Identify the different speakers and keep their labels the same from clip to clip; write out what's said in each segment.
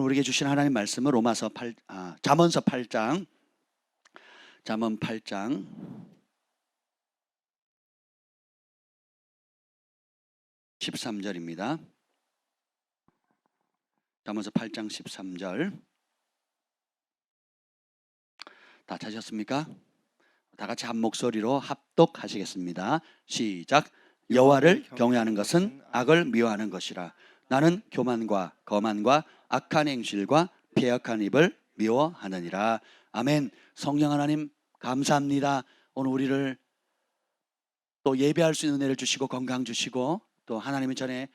Speaker 1: 우리에게 주신 하나님 말씀은 잠언서 8장 13절입니다. 잠언서 8장 13절 다 찾으셨습니까? 다 같이 한 목소리로 합독하시겠습니다. 시작. 여호와를 경외하는 것은 악을 미워하는 것이라. 나는 교만과 거만과 악한 행실과 패역한 입을 미워하느니라. 아멘. 성령 하나님 감사합니다. 오늘 우리를 또 예배할 수 있는 은혜를 주시고 건강 주시고 또 하나님의 전에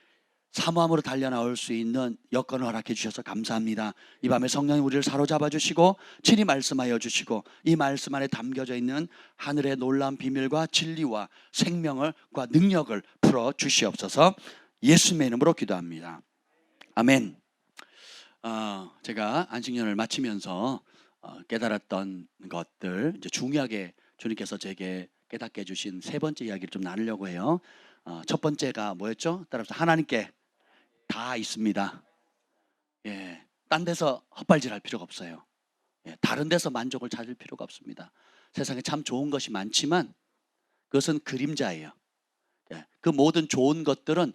Speaker 1: 사모함으로 달려나올 수 있는 여건을 허락해 주셔서 감사합니다. 이 밤에 성령이 우리를 사로잡아 주시고 친히 말씀하여 주시고 이 말씀 안에 담겨져 있는 하늘의 놀라운 비밀과 진리와 생명과 능력을 풀어 주시옵소서. 예수님의 이름으로 기도합니다. 아멘. 제가 안식년을 마치면서 깨달았던 것들, 이제 중요하게 주님께서 제게 깨닫게 해주신 세 번째 이야기를 좀 나누려고 해요. 첫 번째가 뭐였죠? 따라서 하나님께 다 있습니다. 예, 딴 데서 헛발질할 필요가 없어요. 예, 다른 데서 만족을 찾을 필요가 없습니다. 세상에 참 좋은 것이 많지만 그것은 그림자예요. 예, 그 모든 좋은 것들은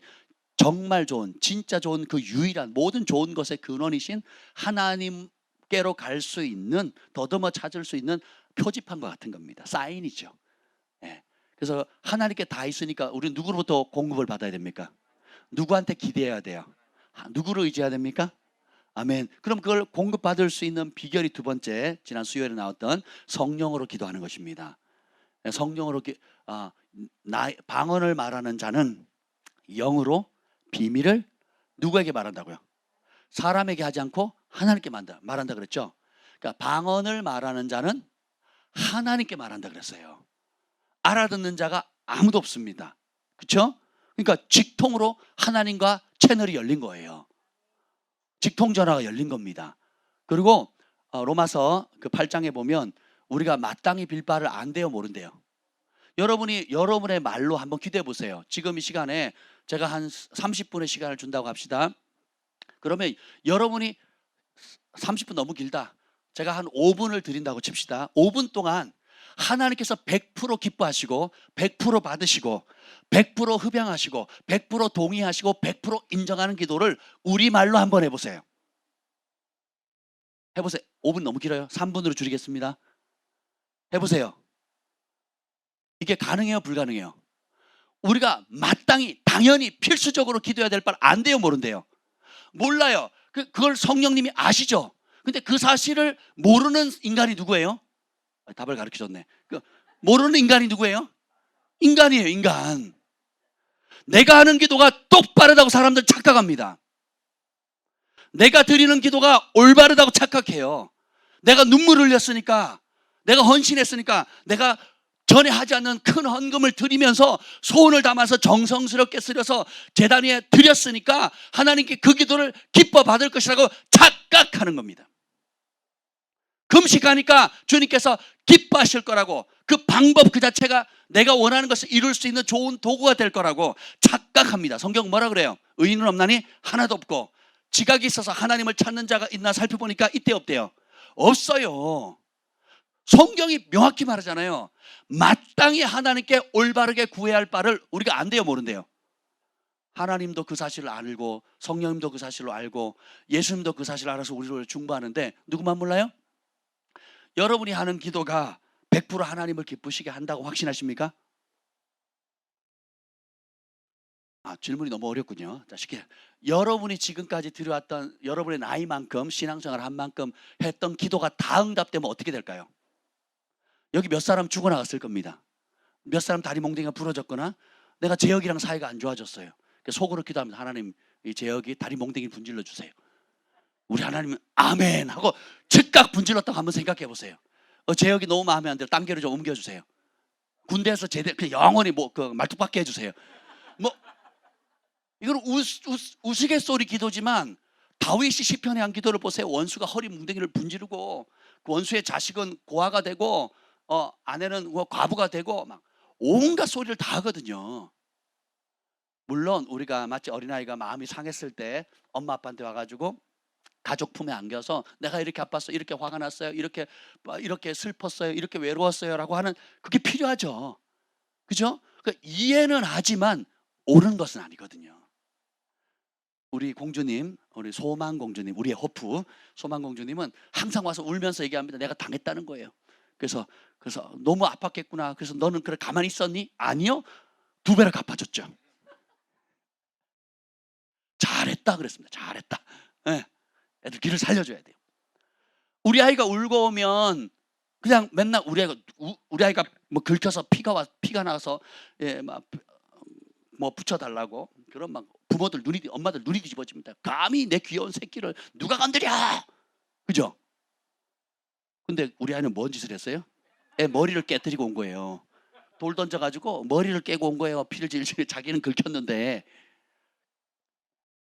Speaker 1: 정말 좋은, 진짜 좋은 그 유일한 모든 좋은 것의 근원이신 하나님께로 갈 수 있는, 더듬어 찾을 수 있는 표지판과 같은 겁니다. 사인이죠. 예, 그래서 하나님께 다 있으니까 우리는 누구로부터 공급을 받아야 됩니까? 누구한테 기대해야 돼요? 누구를 의지해야 됩니까? 아멘. 그럼 그걸 공급받을 수 있는 비결이 두 번째, 지난 수요일에 나왔던 성령으로 기도하는 것입니다. 성령으로 방언을 말하는 자는 영으로 비밀을 누구에게 말한다고요? 사람에게 하지 않고 하나님께 말한다 그랬죠. 그러니까 방언을 말하는 자는 하나님께 말한다 그랬어요. 알아듣는 자가 아무도 없습니다. 그렇죠? 그러니까 직통으로 하나님과 채널이 열린 거예요. 직통 전화가 열린 겁니다. 그리고 로마서 그 8장에 보면 우리가 마땅히 빌 바를 안대요 모른대요. 여러분이 여러분의 말로 한번 기도해 보세요. 지금 이 시간에 제가 한 30분의 시간을 준다고 합시다. 그러면 여러분이 30분 너무 길다. 제가 한 5분을 드린다고 칩시다. 5분 동안 하나님께서 100% 기뻐하시고 100% 받으시고 100% 흡양하시고 100% 동의하시고 100% 인정하는 기도를 우리말로 한번 해보세요. 해보세요. 5분 너무 길어요. 3분으로 줄이겠습니다. 해보세요. 이게 가능해요? 불가능해요? 우리가 마땅히 당연히 필수적으로 기도해야 될 바를 안 돼요? 모른대요? 몰라요. 그걸 성령님이 아시죠? 근데 그 사실을 모르는 인간이 누구예요? 답을 가르쳐줬네. 모르는 인간이 누구예요? 인간이에요. 인간. 내가 하는 기도가 똑바르다고 사람들 착각합니다. 내가 드리는 기도가 올바르다고 착각해요. 내가 눈물을 흘렸으니까, 내가 헌신했으니까, 내가 전에 하지 않는 큰 헌금을 드리면서 소원을 담아서 정성스럽게 쓰려서 제단 위에 드렸으니까 하나님께 그 기도를 기뻐 받을 것이라고 착각하는 겁니다. 금식하니까 주님께서 기뻐하실 거라고, 그 방법 그 자체가 내가 원하는 것을 이룰 수 있는 좋은 도구가 될 거라고 착각합니다. 성경 뭐라 그래요? 의인은 없나니 하나도 없고 지각이 있어서 하나님을 찾는 자가 있나 살펴보니까 이때 없대요. 없어요. 성경이 명확히 말하잖아요. 마땅히 하나님께 올바르게 구해야 할 바를 우리가 안 돼요 모른대요? 하나님도 그 사실을 알고 성령님도 그 사실을 알고 예수님도 그 사실을 알아서 우리를 중보하는데 누구만 몰라요? 여러분이 하는 기도가 100% 하나님을 기쁘시게 한다고 확신하십니까? 질문이 너무 어렵군요. 자, 쉽게 여러분이 지금까지 드려왔던 여러분의 나이만큼 신앙생활 한 만큼 했던 기도가 다 응답되면 어떻게 될까요? 여기 몇 사람 죽어나갔을 겁니다. 몇 사람 다리 몽둥이가 부러졌거나 내가 재혁이랑 사이가 안 좋아졌어요. 속으로 기도합니다. 하나님, 이 재혁이 다리 몽둥이 분질러 주세요. 우리 하나님은 아멘 하고 즉각 분질렀다고 한번 생각해 보세요. 재혁이 너무 마음에 안 들어. 딴 게로 좀 옮겨주세요. 군대에서 제대 그냥 영원히 말뚝박게 해주세요. 이건 우스갯소리 기도지만 다윗이 시편에 한 기도를 보세요. 원수가 허리 뭉댕이를 분지르고 그 원수의 자식은 고아가 되고 아내는 과부가 되고 막 온갖 소리를 다 하거든요. 물론 우리가 마치 어린아이가 마음이 상했을 때 엄마 아빠한테 와가지고 가족 품에 안겨서 내가 이렇게 아팠어요, 이렇게 화가 났어요, 이렇게 슬펐어요, 이렇게 외로웠어요라고 하는 그게 필요하죠. 그죠? 그러니까 이해는 하지만 옳은 것은 아니거든요. 우리 공주님, 우리 소망 공주님, 우리의 호프 소망 공주님은 항상 와서 울면서 얘기합니다. 내가 당했다는 거예요. 그래서 너무 아팠겠구나. 그래서 너는 그래 가만히 있었니? 아니요. 2배로 갚아줬죠. 잘했다 그랬습니다. 잘했다. 네. 애들 길을 살려줘야 돼요. 우리 아이가 울고 오면 그냥 맨날 우리 아이가 뭐 긁혀서 피가 나서 뭐 붙여달라고 그런 막 부모들 엄마들 눈이 뒤집어집니다. 감히 내 귀여운 새끼를 누가 건드려? 그죠? 근데 우리 아이는 뭔 짓을 했어요? 애 머리를 깨뜨리고 온 거예요. 돌 던져가지고 머리를 깨고 온 거예요. 피를 질질 자기는 긁혔는데.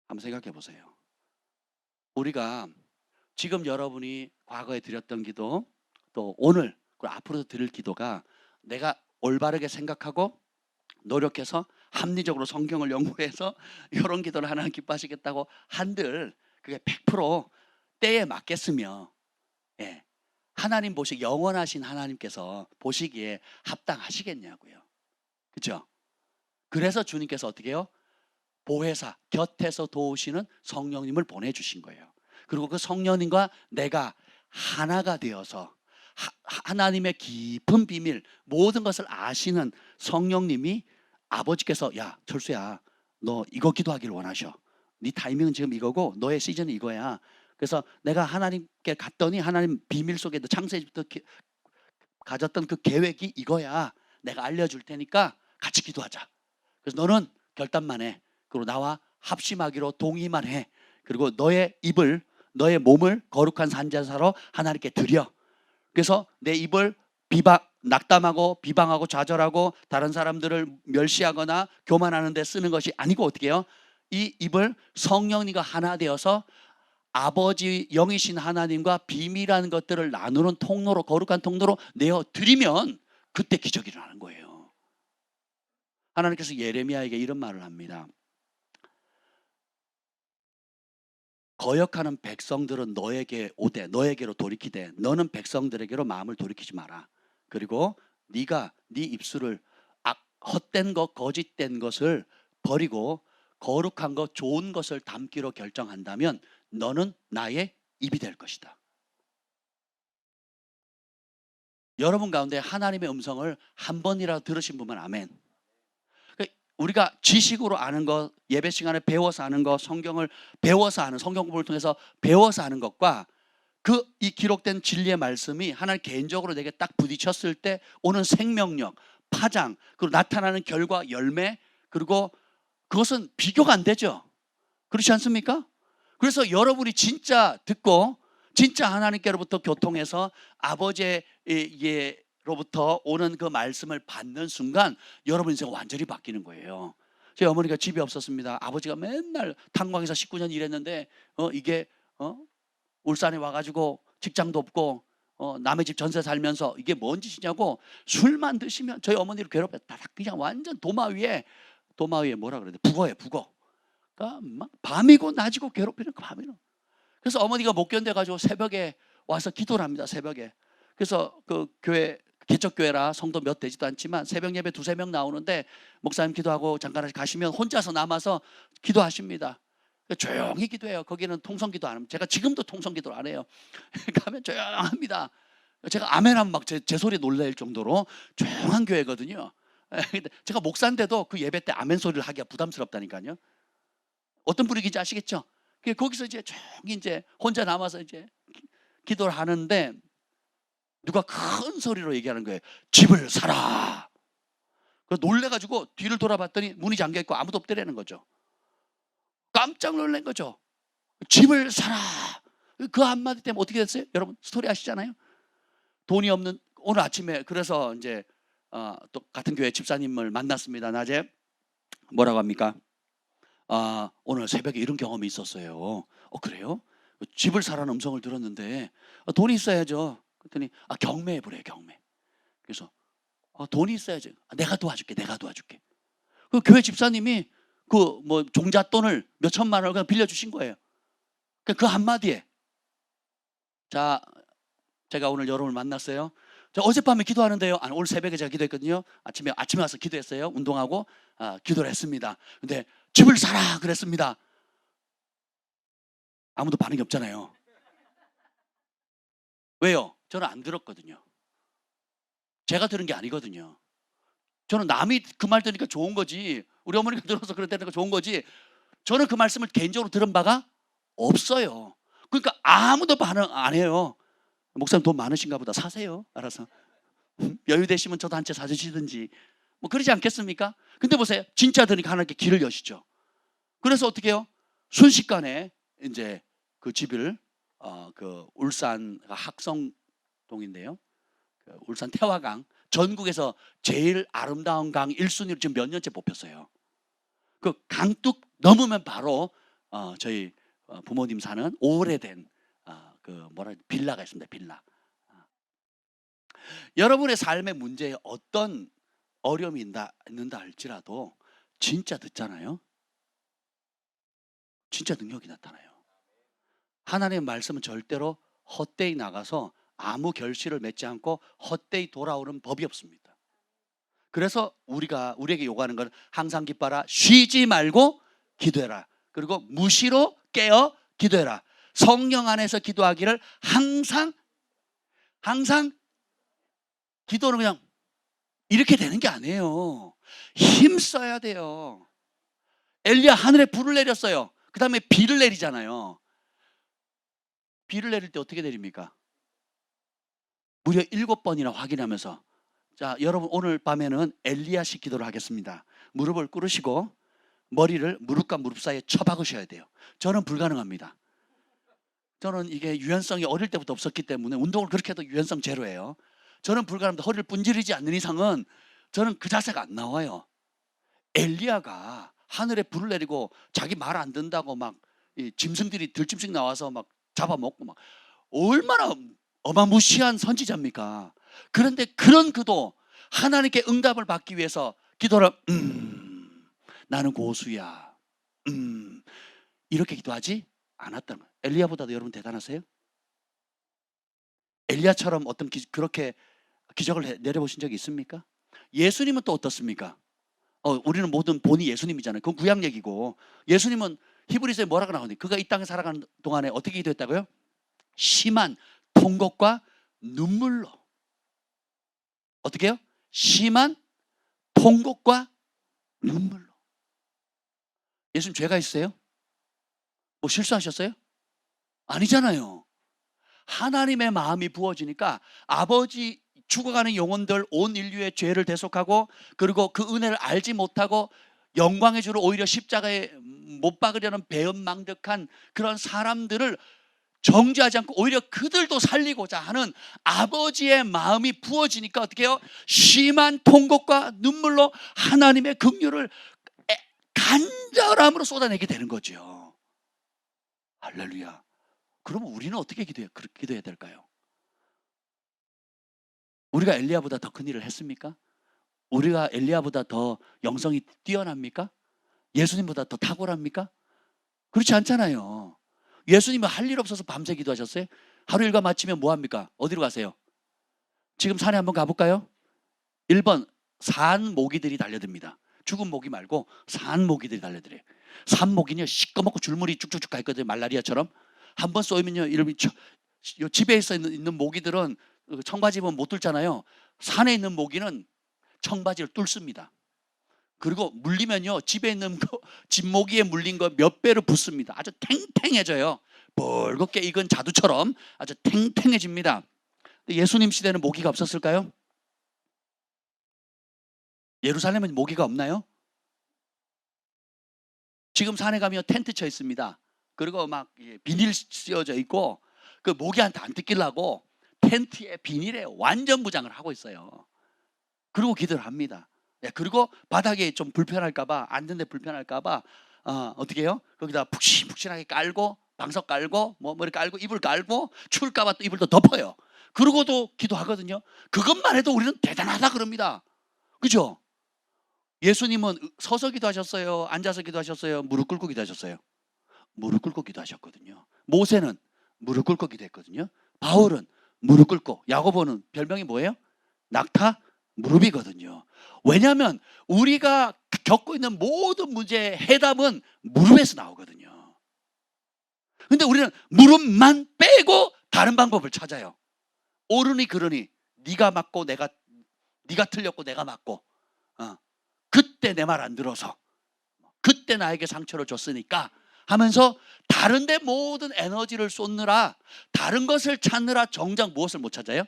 Speaker 1: 한번 생각해 보세요. 우리가 지금 여러분이 과거에 드렸던 기도, 또 오늘 그리고 앞으로도 드릴 기도가 내가 올바르게 생각하고 노력해서 합리적으로 성경을 연구해서 이런 기도를 하나님 기뻐하시겠다고 한들 그게 100% 때에 맞겠으며, 예, 하나님 영원하신 하나님께서 보시기에 합당하시겠냐고요. 그렇죠? 그래서 주님께서 어떻게 해요? 보혜사, 곁에서 도우시는 성령님을 보내주신 거예요. 그리고 그 성령님과 내가 하나가 되어서 하나님의 깊은 비밀, 모든 것을 아시는 성령님이 아버지께서 야 철수야, 너 이거 기도하길 원하셔. 네 타이밍은 지금 이거고 너의 시즌은 이거야. 그래서 내가 하나님께 갔더니 하나님 비밀 속에 창세기부터 가졌던 그 계획이 이거야. 내가 알려줄 테니까 같이 기도하자. 그래서 너는 결단만 해. 그리고 나와 합심하기로 동의만 해. 그리고 너의 몸을 거룩한 산제사로 하나님께 드려. 그래서 내 입을 낙담하고 비방하고 좌절하고 다른 사람들을 멸시하거나 교만하는 데 쓰는 것이 아니고 어떻게 해요? 이 입을 성령님과 하나 되어서 아버지 영이신 하나님과 비밀한 것들을 나누는 통로로, 거룩한 통로로 내어 드리면 그때 기적이 일어나는 거예요. 하나님께서 예레미야에게 이런 말을 합니다. 거역하는 백성들은 너에게 오되 너에게로 돌이키되 너는 백성들에게로 마음을 돌이키지 마라. 그리고 네가 네 입술을 헛된 것, 거짓된 것을 버리고 거룩한 것, 좋은 것을 담기로 결정한다면 너는 나의 입이 될 것이다. 여러분 가운데 하나님의 음성을 한 번이라도 들으신 분만 아멘. 우리가 지식으로 아는 것, 예배 시간에 배워서 아는 것, 성경을 배워서 아는, 성경 공부를 통해서 배워서 아는 것과 이 기록된 진리의 말씀이 하나님 개인적으로 내게 딱 부딪혔을 때 오는 생명력, 파장, 그리고 나타나는 결과, 열매, 그리고 그것은 비교가 안 되죠. 그렇지 않습니까? 그래서 여러분이 진짜 듣고 진짜 하나님께로부터 교통해서 아버지로부터 오는 그 말씀을 받는 순간 여러분 인생이 완전히 바뀌는 거예요. 제 어머니가 집이 없었습니다. 아버지가 맨날 탄광에서 19년 일했는데 이게 울산에 와가지고 직장도 없고 남의 집 전세 살면서 이게 뭔 짓이냐고 술만 드시면 저희 어머니를 괴롭혔다. 그냥 완전 도마 위에 뭐라 그래야 돼? 북어예요, 북어. 그러니까 막 밤이고 낮이고 괴롭히는 거 밤이는. 그래서 어머니가 못 견뎌가지고 새벽에 와서 기도를 합니다. 새벽에. 그래서 그 교회 개척교회라 성도 몇 되지도 않지만 새벽 예배 2-3명 나오는데 목사님 기도하고 잠깐 가시면 혼자서 남아서 기도하십니다. 조용히 기도해요. 거기는 통성기도 안 합니다. 제가 지금도 통성기도를 안 해요. 가면 조용합니다. 제가 아멘하면 막 제 소리 놀랄 정도로 조용한 교회거든요. 제가 목사인데도 그 예배 때 아멘 소리를 하기가 부담스럽다니까요. 어떤 분위기인지 아시겠죠? 거기서 이제 조용히 이제 혼자 남아서 이제 기도를 하는데 누가 큰 소리로 얘기하는 거예요. 집을 사라. 놀래가지고 뒤를 돌아봤더니 문이 잠겨 있고 아무도 없더라는 거죠. 깜짝 놀란 거죠. 집을 사라. 그 한마디 때문에 어떻게 됐어요? 여러분 스토리 아시잖아요. 돈이 없는 오늘 아침에 그래서 이제 또 같은 교회 집사님을 만났습니다. 낮에 뭐라고 합니까? 오늘 새벽에 이런 경험이 있었어요. 그래요? 집을 사라는 음성을 들었는데 돈이 있어야죠. 그랬더니 경매해 보래요. 경매. 그래서 돈이 있어야죠. 내가 도와줄게. 그 교회 집사님이 그 뭐 종잣돈을 몇 천만 원을 그냥 빌려주신 거예요. 그 한마디에, 자, 제가 오늘 여러분을 만났어요. 저 어젯밤에 기도하는데요. 아니, 오늘 새벽에 제가 기도했거든요. 아침에 와서 기도했어요. 운동하고 기도를 했습니다. 근데 집을 사라 그랬습니다. 아무도 반응이 없잖아요. 왜요? 저는 안 들었거든요. 제가 들은 게 아니거든요. 저는 남이 그 말 들으니까 좋은 거지, 우리 어머니가 들어서 그랬다니까 좋은 거지, 저는 그 말씀을 개인적으로 들은 바가 없어요. 그러니까 아무도 반응 안 해요. 목사님 돈 많으신가 보다, 사세요. 알아서. 여유 되시면 저도 한 채 사주시든지 뭐 그러지 않겠습니까? 근데 보세요. 진짜 들으니까 하나님께 길을 여시죠. 그래서 어떻게 해요? 순식간에 이제 그 집을 그 울산 학성동인데요. 그 울산 태화강, 전국에서 제일 아름다운 강 1순위로 지금 몇 년째 뽑혔어요. 그 강둑 넘으면 바로 저희 부모님 사는 오래된 그 빌라가 있습니다. 빌라. 여러분의 삶의 문제에 어떤 어려움이 있는다 할지라도 진짜 듣잖아요. 진짜 능력이 나타나요. 하나님의 말씀은 절대로 헛되이 나가서 아무 결실을 맺지 않고 헛되이 돌아오는 법이 없습니다. 그래서 우리에게 요구하는 건 항상 기뻐라, 쉬지 말고 기도해라, 그리고 무시로 깨어 기도해라. 성령 안에서 기도하기를 항상 기도는 그냥 이렇게 되는 게 아니에요. 힘 써야 돼요. 엘리야 하늘에 불을 내렸어요. 그 다음에 비를 내리잖아요. 비를 내릴 때 어떻게 내립니까? 무려 7번이나 확인하면서, 자, 여러분 오늘 밤에는 엘리야식 기도를 하겠습니다. 무릎을 꿇으시고 머리를 무릎과 무릎 사이에 쳐박으셔야 돼요. 저는 불가능합니다. 저는 이게 유연성이 어릴 때부터 없었기 때문에 운동을 그렇게 해도 유연성 제로예요. 저는 불가능합니다. 허리를 분지르지 않는 이상은 저는 그 자세가 안 나와요. 엘리야가 하늘에 불을 내리고 자기 말 안 듣는다고 막 짐승들이 들짐승 나와서 막 잡아먹고 막 얼마나 어마무시한 선지자입니까? 그런데 그런 그도 하나님께 응답을 받기 위해서 기도를 나는 고수야 이렇게 기도하지 않았다는 거예요. 엘리야보다도 여러분 대단하세요? 엘리야처럼 어떤 그렇게 기적을 내려보신 적이 있습니까? 예수님은 또 어떻습니까? 우리는 모든 본이 예수님이잖아요. 그건 구약 얘기고, 예수님은 히브리서에 뭐라고 나오니? 그가 이 땅에 살아가는 동안에 어떻게 기도했다고요? 심한 통곡과 눈물로. 어떻게 해요? 심한 통곡과 눈물로. 예수님 죄가 있어요? 뭐 실수하셨어요? 아니잖아요. 하나님의 마음이 부어지니까 아버지 죽어가는 영혼들, 온 인류의 죄를 대속하고, 그리고 그 은혜를 알지 못하고 영광의 주를 오히려 십자가에 못 박으려는 배은망덕한 그런 사람들을 정죄하지 않고 오히려 그들도 살리고자 하는 아버지의 마음이 부어지니까 어떻게 해요? 심한 통곡과 눈물로 하나님의 긍휼을 간절함으로 쏟아내게 되는 거죠. 할렐루야. 그러면 우리는 어떻게 기도해야 될까요? 우리가 엘리야보다 더 큰 일을 했습니까? 우리가 엘리야보다 더 영성이 뛰어납니까? 예수님보다 더 탁월합니까? 그렇지 않잖아요. 예수님은 할 일 없어서 밤새 기도하셨어요? 하루 일과 마치면 뭐합니까? 어디로 가세요? 지금 산에 한번 가볼까요? 1번 산 모기들이 달려듭니다. 죽은 모기 말고 산 모기들이 달려들어요. 산 모기는요 시꺼멓고 줄무리 쭉쭉쭉 가 있거든요. 말라리아처럼. 한번 쏘이면요 이러면 집에 있는 모기들은 청바지 입으면 못 뚫잖아요. 산에 있는 모기는 청바지를 뚫습니다. 그리고 물리면요 집에 있는 집 모기에 물린 거 몇 배로 붙습니다. 아주 탱탱해져요. 벌겋게 익은 자두처럼 아주 탱탱해집니다. 예수님 시대는 모기가 없었을까요? 예루살렘은 모기가 없나요? 지금 산에 가면 텐트 쳐 있습니다. 그리고 막 비닐 씌워져 있고 그 모기한테 안 뜯기려고 텐트에 비닐에 완전 무장을 하고 있어요. 그리고 기도를 합니다. 그리고 바닥에 좀 불편할까봐, 앉는데 불편할까봐 어떻게 해요? 거기다 푹신푹신하게 깔고 방석 깔고 뭐 머리 깔고 이불 깔고 추울까봐 또 이불 또 덮어요. 그러고도 기도하거든요. 그것만 해도 우리는 대단하다 그럽니다. 그죠? 예수님은 서서 기도하셨어요? 앉아서 기도하셨어요? 무릎 꿇고 기도하셨어요? 무릎 꿇고 기도하셨거든요. 모세는 무릎 꿇고 기도했거든요. 바울은 무릎 꿇고, 야고보는 별명이 뭐예요? 낙타 무릎이거든요. 왜냐하면 우리가 겪고 있는 모든 문제의 해답은 무릎에서 나오거든요. 근데 우리는 무릎만 빼고 다른 방법을 찾아요. 옳으니 그러니 네가 맞고 네가 틀렸고 내가 맞고, 그때 내 말 안 들어서, 그때 나에게 상처를 줬으니까 하면서 다른 데 모든 에너지를 쏟느라, 다른 것을 찾느라 정작 무엇을 못 찾아요?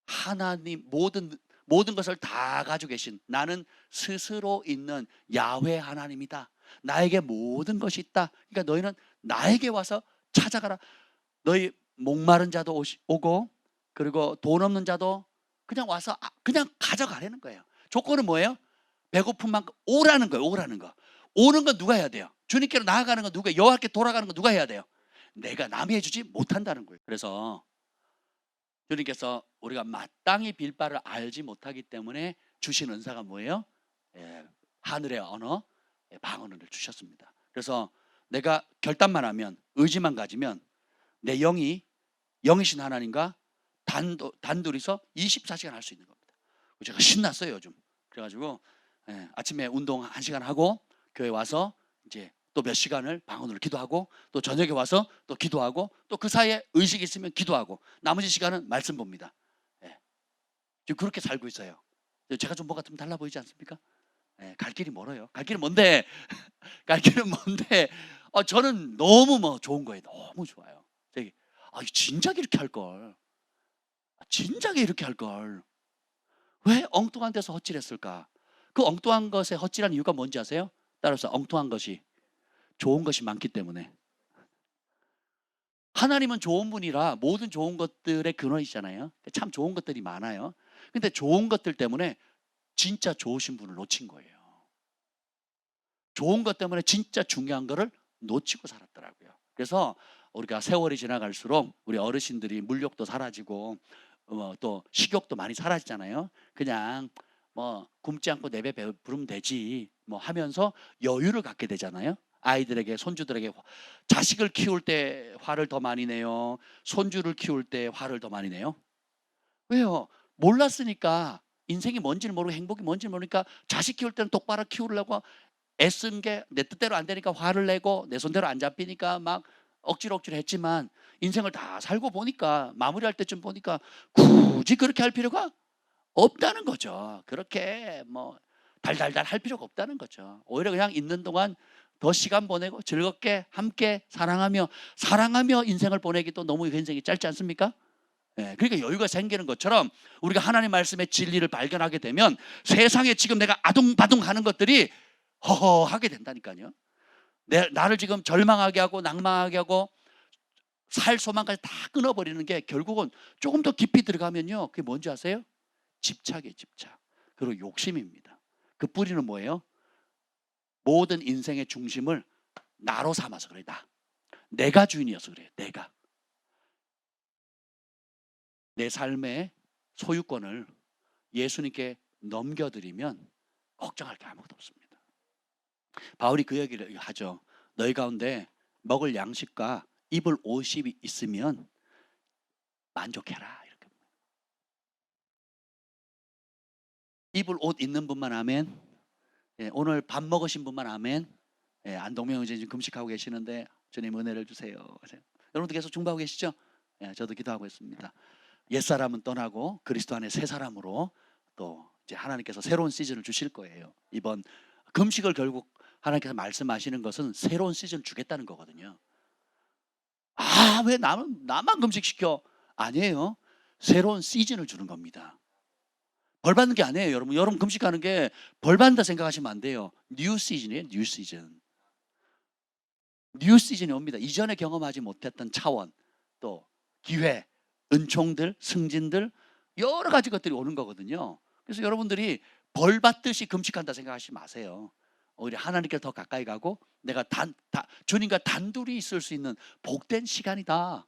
Speaker 1: 하나님, 모든 것을 다 가지고 계신 나는 스스로 있는 야훼 하나님이다. 나에게 모든 것이 있다. 그러니까 너희는 나에게 와서 찾아가라. 너희 목마른 자도 오고, 그리고 돈 없는 자도 그냥 와서 그냥 가져가라는 거예요. 조건은 뭐예요? 배고픈 만큼 오라는 거예요. 오라는 거. 오는 건 누가 해야 돼요? 주님께로 나아가는 건 누가, 여호와께 돌아가는 건 누가 해야 돼요? 내가 남이 해주지 못한다는 거예요. 그래서 주님께서 우리가 마땅히 빌 바를 알지 못하기 때문에 주신 은사가 뭐예요? 하늘의 언어, 방언을 주셨습니다. 그래서 내가 결단만 하면, 의지만 가지면 내 영이신 하나님과 단둘이서 24시간 할 수 있는 겁니다. 제가 신났어요 요즘. 그래가지고 아침에 운동 1시간 하고 교회 와서 이제 또 몇 시간을 방언으로 기도하고, 또 저녁에 와서 또 기도하고, 또 그 사이에 의식이 있으면 기도하고, 나머지 시간은 말씀 봅니다. 지금 그렇게 살고 있어요. 제가 좀 뭐가 좀 달라 보이지 않습니까? 갈 길이 멀어요. 갈 길은 뭔데? 갈 길은 뭔데? 저는 너무 좋은 거예요. 너무 좋아요. 진작에 이렇게 할 걸. 진작에 이렇게 할 걸. 왜 엉뚱한 데서 헛질했을까? 그 엉뚱한 것에 헛질한 이유가 뭔지 아세요? 따라서 엉뚱한 것이 좋은 것이 많기 때문에. 하나님은 좋은 분이라 모든 좋은 것들의 근원이잖아요. 참 좋은 것들이 많아요. 근데 좋은 것들 때문에 진짜 좋으신 분을 놓친 거예요. 좋은 것 때문에 진짜 중요한 거를 놓치고 살았더라고요. 그래서 우리가 세월이 지나갈수록 우리 어르신들이 물욕도 사라지고 또 식욕도 많이 사라지잖아요. 그냥 굶지 않고 내배 부르면 되지 하면서 여유를 갖게 되잖아요. 아이들에게, 손주들에게. 자식을 키울 때 화를 더 많이 내요? 손주를 키울 때 화를 더 많이 내요? 왜요? 몰랐으니까. 인생이 뭔지를 모르고 행복이 뭔지를 모르니까 자식 키울 때는 똑바로 키우려고 애쓴 게 내 뜻대로 안 되니까 화를 내고, 내 손대로 안 잡히니까 막 억지로 했지만, 인생을 다 살고 보니까, 마무리할 때쯤 보니까 굳이 그렇게 할 필요가 없다는 거죠. 그렇게 달달달 할 필요가 없다는 거죠. 오히려 그냥 있는 동안 더 시간 보내고 즐겁게 함께 사랑하며 인생을 보내기도 너무 인생이 짧지 않습니까? 그러니까 여유가 생기는 것처럼 우리가 하나님 말씀의 진리를 발견하게 되면 세상에 지금 내가 아둥바둥 하는 것들이 허허하게 된다니까요. 나를 지금 절망하게 하고 낭망하게 하고 살 소망까지 다 끊어버리는 게, 결국은 조금 더 깊이 들어가면요, 그게 뭔지 아세요? 집착이에요. 집착. 그리고 욕심입니다. 그 뿌리는 뭐예요? 모든 인생의 중심을 나로 삼아서 그래. 내가 주인이어서 그래요. 내 삶의 소유권을 예수님께 넘겨드리면 걱정할 게 아무것도 없습니다. 바울이 그 얘기를 하죠. 너희 가운데 먹을 양식과 입을 옷이 있으면 만족해라. 이렇게. 입을 옷 있는 분만 아멘. 오늘 밥 먹으신 분만 아멘. 안동명 이제 지금 금식하고 계시는데 주님 은혜를 주세요. 여러분들 계속 중보하고 계시죠? 저도 기도하고 있습니다. 옛사람은 떠나고 그리스도 안에 새 사람으로 또 이제 하나님께서 새로운 시즌을 주실 거예요. 이번 금식을 결국 하나님께서 말씀하시는 것은 새로운 시즌을 주겠다는 거거든요. 왜 나만 금식시켜? 아니에요. 새로운 시즌을 주는 겁니다. 벌 받는 게 아니에요. 여러분 금식하는 게 벌 받는다 생각하시면 안 돼요. 뉴 시즌이에요. 뉴 시즌. 뉴 시즌이 옵니다. 이전에 경험하지 못했던 차원, 또 기회, 은총들, 승진들, 여러 가지 것들이 오는 거거든요. 그래서 여러분들이 벌 받듯이 금식한다 생각하지 마세요. 오히려 하나님께 더 가까이 가고 내가 주님과 단둘이 있을 수 있는 복된 시간이다.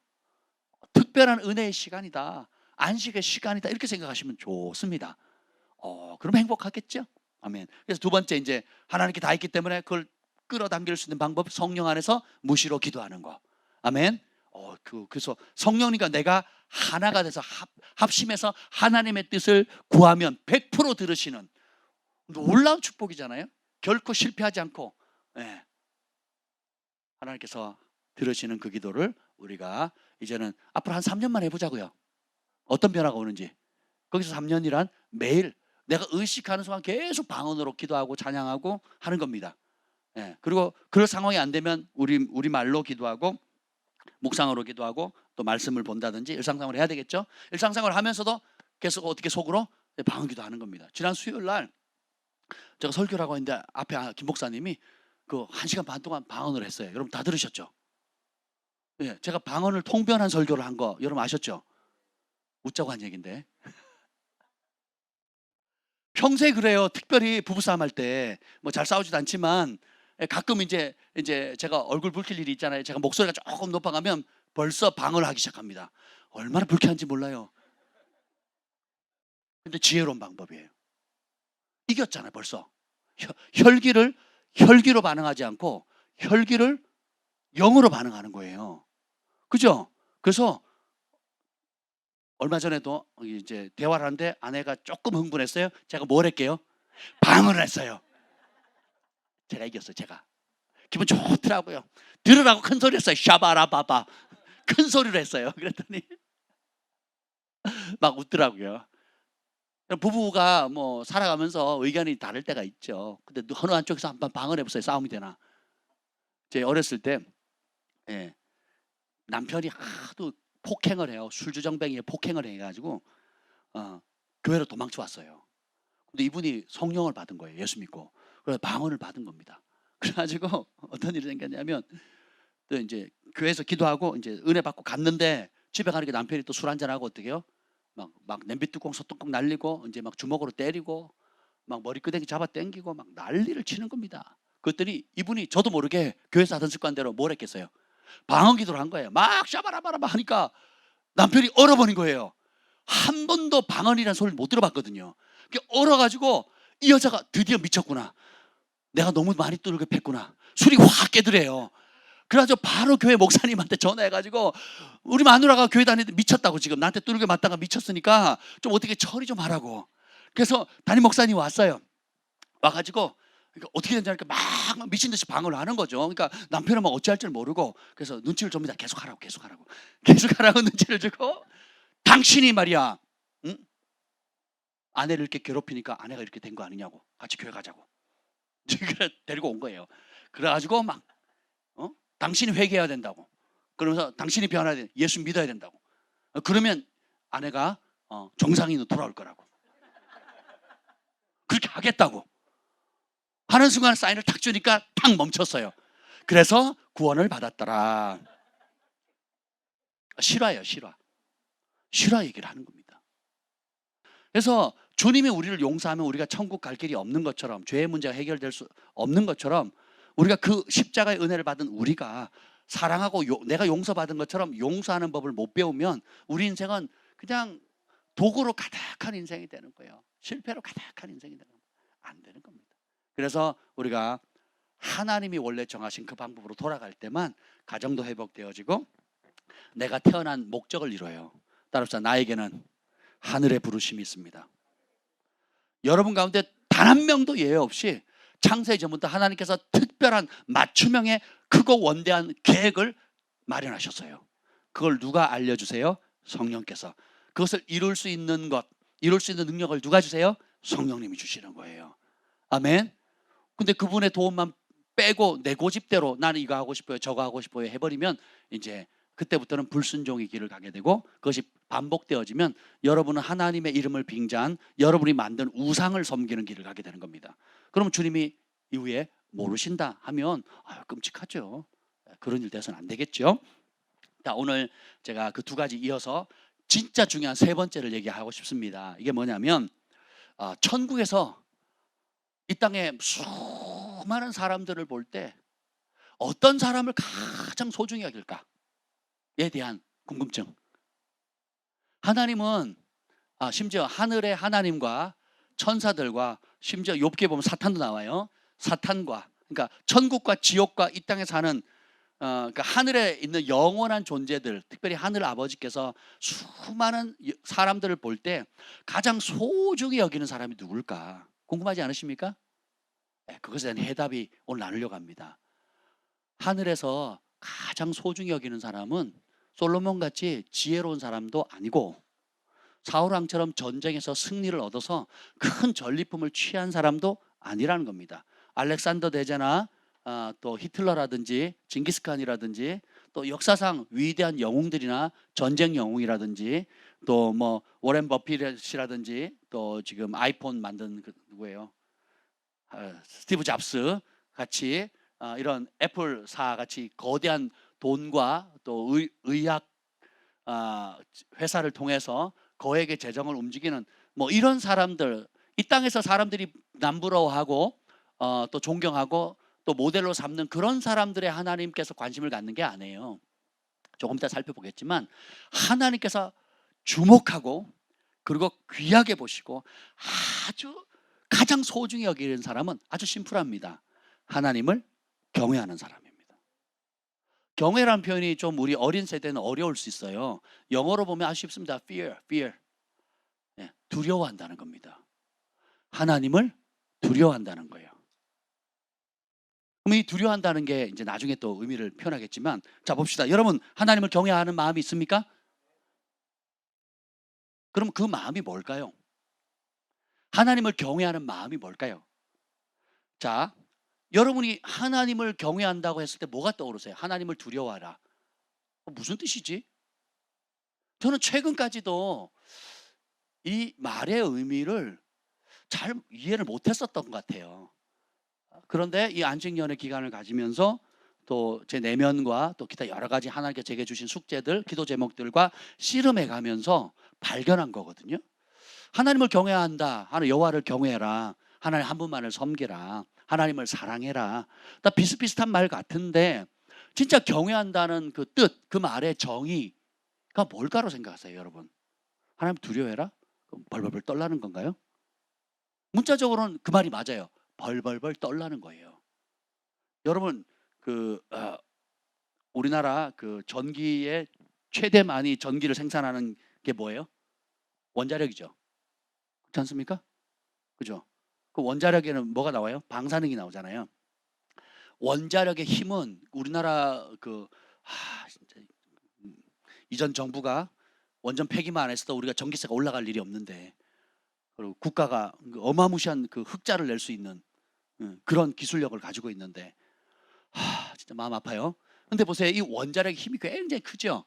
Speaker 1: 특별한 은혜의 시간이다. 안식의 시간이다. 이렇게 생각하시면 좋습니다. 그럼 행복하겠죠? 아멘. 그래서 두 번째, 이제 하나님께 다 있기 때문에 그걸 끌어당길 수 있는 방법, 성령 안에서 무시로 기도하는 거. 아멘. 그래서 성령님과 내가 하나가 돼서 합심해서 하나님의 뜻을 구하면 100% 들으시는 놀라운 축복이잖아요. 결코 실패하지 않고, 예. 하나님께서 들으시는 그 기도를 우리가 이제는 앞으로 한 3년만 해보자고요. 어떤 변화가 오는지. 거기서 3년이란 매일 내가 의식하는 순간 계속 방언으로 기도하고 찬양하고 하는 겁니다. 예. 그리고 그럴 상황이 안 되면 우리 말로 기도하고 묵상으로 기도하고 또 말씀을 본다든지 일상생활을 해야 되겠죠. 일상생활을 하면서도 계속 어떻게 속으로 방언 기도하는 겁니다. 지난 수요일 날 제가 설교를 하고 있는데 앞에 김 목사님이 그 1시간 반 동안 방언을 했어요. 여러분 다 들으셨죠? 예, 제가 방언을 통변한 설교를 한 거 여러분 아셨죠? 웃자고 한 얘기인데 평소에 그래요. 특별히 부부싸움 할 때 뭐 잘 싸우지도 않지만 가끔 이제 제가 얼굴 붉힐 일이 있잖아요. 제가 목소리가 조금 높아가면 벌써 방언을 하기 시작합니다. 얼마나 불쾌한지 몰라요. 근데 지혜로운 방법이에요. 이겼잖아요 벌써. 혈기로 반응하지 않고 혈기를 영으로 반응하는 거예요. 그죠? 그래서 얼마 전에도 이제 대화를 하는데 아내가 조금 흥분했어요. 제가 뭘 할게요? 방언을 했어요. 제가 이겼어요. 제가 기분 좋더라고요. 들으라고 큰 소리 했어요. 샤바라바바 큰 소리로 했어요. 그랬더니 막 웃더라고요. 부부가 뭐 살아가면서 의견이 다를 때가 있죠. 근데 어느 한쪽에서 한번 방언해 보세요. 싸움이 되나? 제 어렸을 때 예, 남편이 하도 폭행을 해요. 술주정뱅이에 폭행을 해가지고 교회로 도망쳐 왔어요. 근데 이분이 성령을 받은 거예요. 예수 믿고. 그래서 방언을 받은 겁니다. 그래가지고 어떤 일이 생겼냐면 또 이제 교회에서 기도하고 이제 은혜 받고 갔는데 집에 가니까 남편이 또 술 한잔 하고 어떻게 해요? 막 냄비 뚜껑 소뚜껑 날리고 이제 막 주먹으로 때리고 막 머리끄댕이 잡아 당기고 막 난리를 치는 겁니다. 그랬더니 이분이 저도 모르게 교회에서 하던 습관대로 뭘 했겠어요? 방언 기도를 한 거예요. 막 샤바라바라바 하니까 남편이 얼어버린 거예요. 한 번도 방언이라는 소리를 못 들어봤거든요. 얼어가지고 이 여자가 드디어 미쳤구나. 내가 너무 많이 뚜들겨 팼구나. 술이 확 깨더래요. 그래가지고 바로 교회 목사님한테 전화해가지고 우리 마누라가 교회 다니는데 미쳤다고 지금 나한테 뚜들겨 맞다가 미쳤으니까 좀 어떻게 처리 좀 하라고. 그래서 담임 목사님 왔어요. 와가지고 그러니까 어떻게 된지 하니까 막 미친 듯이 방언을 하는 거죠. 그러니까 남편은 막 어찌할 줄 모르고 그래서 눈치를 줍니다. 계속하라고 눈치를 주고 당신이 말이야 응? 아내를 이렇게 괴롭히니까 아내가 이렇게 된 거 아니냐고 같이 교회 가자고 그래 데리고 온 거예요. 그래가지고 막 당신이 회개해야 된다고 그러면서 당신이 변화해야 돼. 예수 믿어야 된다고. 그러면 아내가 정상인으로 돌아올 거라고 그렇게 하겠다고 하는 순간 사인을 탁 주니까 탁 멈췄어요. 그래서 구원을 받았더라. 실화예요. 실화 얘기를 하는 겁니다. 그래서 주님이 우리를 용서하면 우리가 천국 갈 길이 없는 것처럼 죄의 문제가 해결될 수 없는 것처럼 우리가 그 십자가의 은혜를 받은 우리가 사랑하고 내가 용서받은 것처럼 용서하는 법을 못 배우면 우리 인생은 그냥 도구로 가득한 인생이 되는 거예요. 실패로 가득한 인생이 되는 거예요. 안 되는 겁니다. 그래서 우리가 하나님이 원래 정하신 그 방법으로 돌아갈 때만 가정도 회복되어지고 내가 태어난 목적을 이뤄요. 따라서 나에게는 하늘의 부르심이 있습니다. 여러분 가운데 단 한 명도 예외 없이 창세 전부터 하나님께서 특별한 맞춤형의 크고 원대한 계획을 마련하셨어요. 그걸 누가 알려주세요? 성령께서. 그것을 이룰 수 있는 능력을 누가 주세요? 성령님이 주시는 거예요. 아멘. 근데 그분의 도움만 빼고 내 고집대로 나는 이거 하고 싶어요 저거 하고 싶어요 해버리면 이제 그때부터는 불순종의 길을 가게 되고 그것이 반복되어지면 여러분은 하나님의 이름을 빙자한 여러분이 만든 우상을 섬기는 길을 가게 되는 겁니다. 그럼 주님이 이후에 모르신다 하면 끔찍하죠. 그런 일 돼서는 안 되겠죠. 자, 오늘 제가 그 두 가지 이어서 진짜 중요한 세 번째를 얘기하고 싶습니다. 이게 뭐냐면 천국에서 이 땅에 수많은 사람들을 볼 때 어떤 사람을 가장 소중히 여길까에 대한 궁금증. 하나님은 심지어 하늘의 하나님과 천사들과 심지어 욥기에 보면 사탄도 나와요. 사탄과 그러니까 천국과 지옥과 이 땅에 사는 그러니까 하늘에 있는 영원한 존재들, 특별히 하늘 아버지께서 수많은 사람들을 볼 때 가장 소중히 여기는 사람이 누굴까? 궁금하지 않으십니까? 네, 그것에 대한 해답이 오늘 나누려고 합니다. 하늘에서 가장 소중히 여기는 사람은 솔로몬 같이 지혜로운 사람도 아니고 사울 왕처럼 전쟁에서 승리를 얻어서 큰 전리품을 취한 사람도 아니라는 겁니다. 알렉산더 대제나 또 히틀러라든지 징기스칸이라든지 또 역사상 위대한 영웅들이나 전쟁 영웅이라든지 또 뭐 워렌 버핏이라든지 또 지금 아이폰 만든 그 누구예요? 스티브 잡스 같이 이런 애플사 같이 거대한 돈과 또 의학 회사를 통해서 거액의 재정을 움직이는 뭐 이런 사람들, 이 땅에서 사람들이 남부러워하고 또 존경하고 또 모델로 삼는 그런 사람들의 하나님께서 관심을 갖는 게 아니에요. 조금 이따 살펴보겠지만 하나님께서 주목하고 그리고 귀하게 보시고 아주 가장 소중히 여기는 사람은 아주 심플합니다. 하나님을 경외하는 사람입니다. 경외라는 표현이 좀 우리 어린 세대는 어려울 수 있어요. 영어로 보면 아주 쉽습니다. fear. 네, 두려워한다는 겁니다. 하나님을 두려워한다는 거예요. 그럼 이 두려워한다는 게 이제 나중에 또 의미를 표현하겠지만, 자 봅시다. 여러분 하나님을 경외하는 마음이 있습니까? 그럼 그 마음이 뭘까요? 하나님을 경외하는 마음이 뭘까요? 자, 여러분이 하나님을 경외한다고 했을 때 뭐가 떠오르세요? 하나님을 두려워하라. 무슨 뜻이지? 저는 최근까지도 이 말의 의미를 잘 이해를 못했었던 것 같아요. 그런데 이 안식년의 기간을 가지면서 또 제 내면과 또 기타 여러 가지 하나님께 제게 주신 숙제들, 기도 제목들과 씨름해 가면서 발견한 거거든요. 하나님을 경외한다. 하나님 여호와를 경외해라. 하나님 한 분만을 섬기라. 하나님을 사랑해라. 다 비슷비슷한 말 같은데 진짜 경외한다는 그 뜻, 그 말의 정의가 뭘까로 생각하세요, 여러분? 하나님 두려워해라? 그럼 벌벌벌 떨라는 건가요? 문자적으로는 그 말이 맞아요. 벌벌벌 떨라는 거예요. 여러분 우리나라 그 전기의 최대 많이 전기를 생산하는 게 뭐예요? 원자력이죠. 그렇지 않습니까? 그죠? 그 원자력에는 뭐가 나와요? 방사능이 나오잖아요. 원자력의 힘은 우리나라 진짜 이전 정부가 원전 폐기만 안 했어도 우리가 전기세가 올라갈 일이 없는데, 그리고 국가가 어마무시한 그 흑자를 낼 수 있는 그런 기술력을 가지고 있는데 진짜 마음 아파요. 근데 보세요. 이 원자력의 힘이 굉장히 크죠.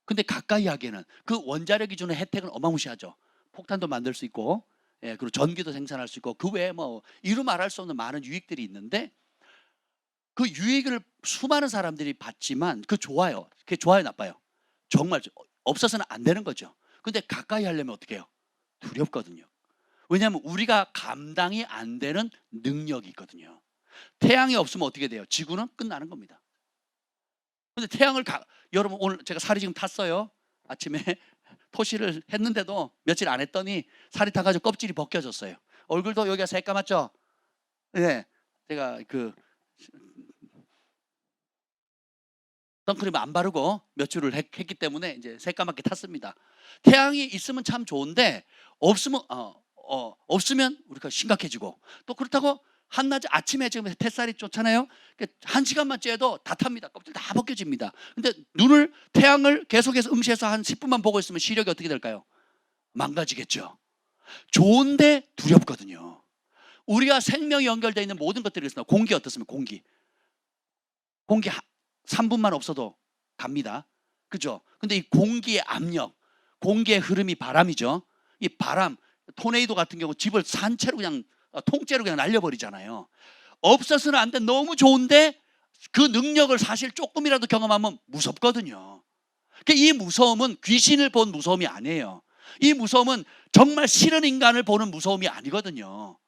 Speaker 1: 근데 가까이 하기에는 그 원자력이 주는 혜택은 어마무시하죠. 폭탄도 만들 수 있고, 그리고 전기도 생산할 수 있고, 그 외에 뭐 이루 말할 수 없는 많은 유익들이 있는데 그 유익을 수많은 사람들이 받지만 그게 좋아요, 나빠요? 정말 없어서는 안 되는 거죠. 근데 가까이 하려면 어떻게 해요? 두렵거든요. 왜냐하면 우리가 감당이 안 되는 능력이 있거든요. 태양이 없으면 어떻게 돼요? 지구는 끝나는 겁니다. 근데 여러분 오늘 제가 살이 지금 탔어요. 아침에 토시를 했는데도 며칠 안 했더니 살이 타가지고 껍질이 벗겨졌어요. 얼굴도 여기가 새까맣죠? 네, 제가 선크림 안 바르고 몇 주를 했기 때문에 이제 새까맣게 탔습니다. 태양이 있으면 참 좋은데 없으면 우리가 심각해지고, 또 그렇다고 한낮 아침에 지금 햇살이 좋잖아요. 1시간만 쬐도 다 탑니다. 껍질 다 벗겨집니다. 근데 태양을 계속해서 음시해서 한 10분만 보고 있으면 시력이 어떻게 될까요? 망가지겠죠. 좋은데 두렵거든요. 우리가 생명이 연결되어 있는 모든 것들이 있습니다. 공기 어떻습니까? 공기 3분만 없어도 갑니다. 그죠? 근데 이 공기의 압력, 공기의 흐름이 바람이죠. 이 바람, 토네이도 같은 경우 집을 산채로 그냥 통째로 그냥 날려버리잖아요. 없어서는 안 돼. 너무 좋은데 그 능력을 사실 조금이라도 경험하면 무섭거든요. 이 무서움은 귀신을 본 무서움이 아니에요. 이 무서움은 정말 싫은 인간을 보는 무서움이 아니거든요.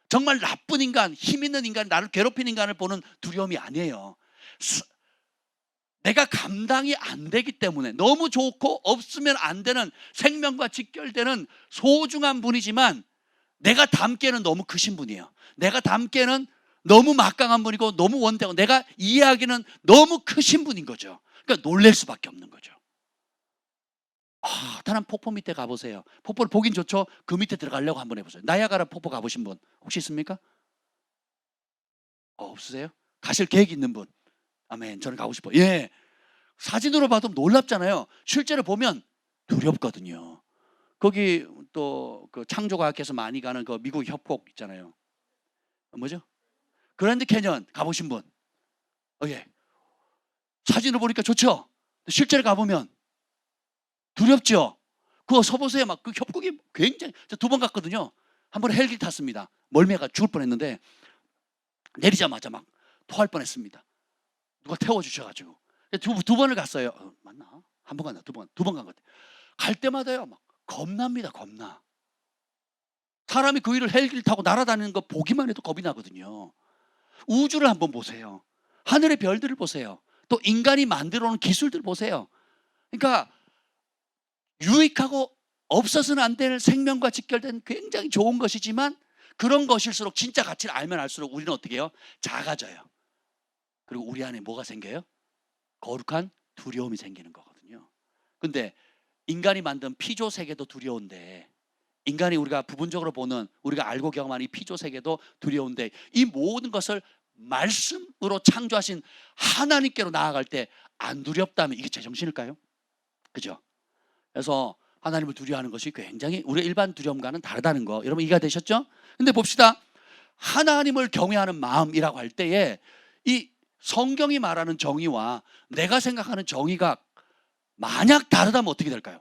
Speaker 1: 정말 나쁜 인간, 힘 있는 인간, 나를 괴롭히는 인간을 보는 두려움이 아니에요. 내가 감당이 안 되기 때문에 너무 좋고 없으면 안 되는 생명과 직결되는 소중한 분이지만 내가 닮기에는 너무 크신 분이에요. 내가 닮기에는 너무 막강한 분이고 너무 원대하고 내가 이해하기는 너무 크신 분인 거죠. 그러니까 놀랄 수밖에 없는 거죠. 다른 폭포 밑에 가보세요. 폭포를 보긴 좋죠. 그 밑에 들어가려고 한번 해보세요. 나야가라 폭포 가보신 분 혹시 있습니까? 없으세요? 가실 계획 있는 분? 아멘. 저는 가고 싶어요. 예. 사진으로 봐도 놀랍잖아요. 실제로 보면 두렵거든요. 거기 또 그 창조과학에서 많이 가는 그 미국 협곡 있잖아요. 뭐죠? 그랜드 캐년 가보신 분? 예. 사진을 보니까 좋죠. 실제로 가보면 두렵죠. 그거 서보세요. 막 그 협곡이 굉장히 2번 갔거든요. 한 번에 헬기 탔습니다. 멀미가 죽을 뻔했는데 내리자마자 막 토할 뻔했습니다. 누가 태워주셔가지고 두 번을 갔어요. 맞나? 한 번 갔나? 두 번 간 것 같아요. 갈 때마다요 막 겁납니다. 겁나. 사람이 그 위를 헬기를 타고 날아다니는 거 보기만 해도 겁이 나거든요. 우주를 한번 보세요. 하늘의 별들을 보세요. 또 인간이 만들어 놓은 기술들 보세요. 그러니까 유익하고 없어서는 안 될 생명과 직결된 굉장히 좋은 것이지만 그런 것일수록 진짜 가치를 알면 알수록 우리는 어떻게 해요? 작아져요. 그리고 우리 안에 뭐가 생겨요? 거룩한 두려움이 생기는 거거든요. 근데 인간이 만든 피조 세계도 두려운데 인간이 우리가 부분적으로 보는 우리가 알고 경험하는 이 피조 세계도 두려운데 이 모든 것을 말씀으로 창조하신 하나님께로 나아갈 때 안 두렵다면 이게 제정신일까요? 그죠? 그래서 하나님을 두려워하는 것이 굉장히 우리의 일반 두려움과는 다르다는 거 여러분 이해가 되셨죠? 근데 봅시다. 하나님을 경외하는 마음이라고 할 때에 이 성경이 말하는 정의와 내가 생각하는 정의가 만약 다르다면 어떻게 될까요?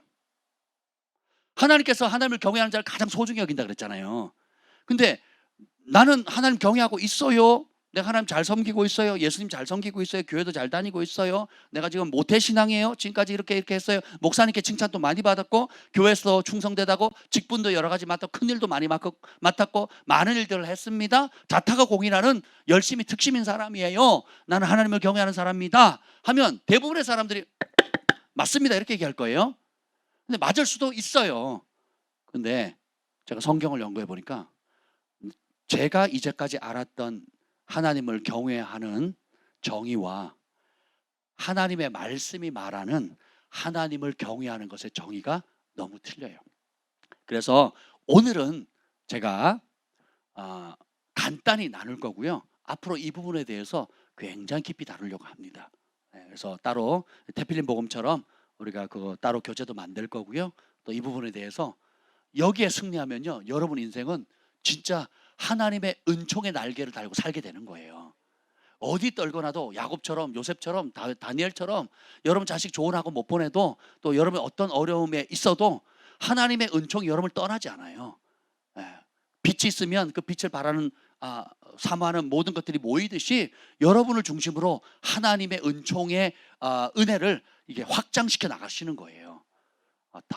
Speaker 1: 하나님께서 하나님을 경외하는 자를 가장 소중히 여긴다 그랬잖아요. 근데 나는 하나님 경외하고 있어요. 내가 하나님 잘 섬기고 있어요. 예수님 잘 섬기고 있어요. 교회도 잘 다니고 있어요. 내가 지금 모태신앙이에요. 지금까지 이렇게 했어요. 목사님께 칭찬도 많이 받았고 교회에서 충성되다고 직분도 여러 가지 맡았고 큰일도 많이 맡았고 많은 일들을 했습니다. 자타가 공인하는 열심히 특심인 사람이에요. 나는 하나님을 경외하는 사람입니다 하면 대부분의 사람들이 맞습니다 이렇게 얘기할 거예요. 근데 맞을 수도 있어요. 근데 제가 성경을 연구해 보니까 제가 이제까지 알았던 하나님을 경외하는 정의와 하나님의 말씀이 말하는 하나님을 경외하는 것의 정의가 너무 틀려요. 그래서 오늘은 제가 간단히 나눌 거고요. 앞으로 이 부분에 대해서 굉장히 깊이 다루려고 합니다. 그래서 따로 태필린 복음처럼 우리가 그 따로 교재도 만들 거고요. 또 이 부분에 대해서 여기에 승리하면요, 여러분 인생은 진짜 하나님의 은총의 날개를 달고 살게 되는 거예요. 어디 떨거나도 야곱처럼 요셉처럼 다니엘처럼 여러분 자식 좋은 학원 못 보내도 또 여러분 어떤 어려움에 있어도 하나님의 은총이 여러분을 떠나지 않아요. 빛이 있으면 그 빛을 바라는 사모하는 모든 것들이 모이듯이 여러분을 중심으로 하나님의 은총의 은혜를 이게 확장시켜 나가시는 거예요.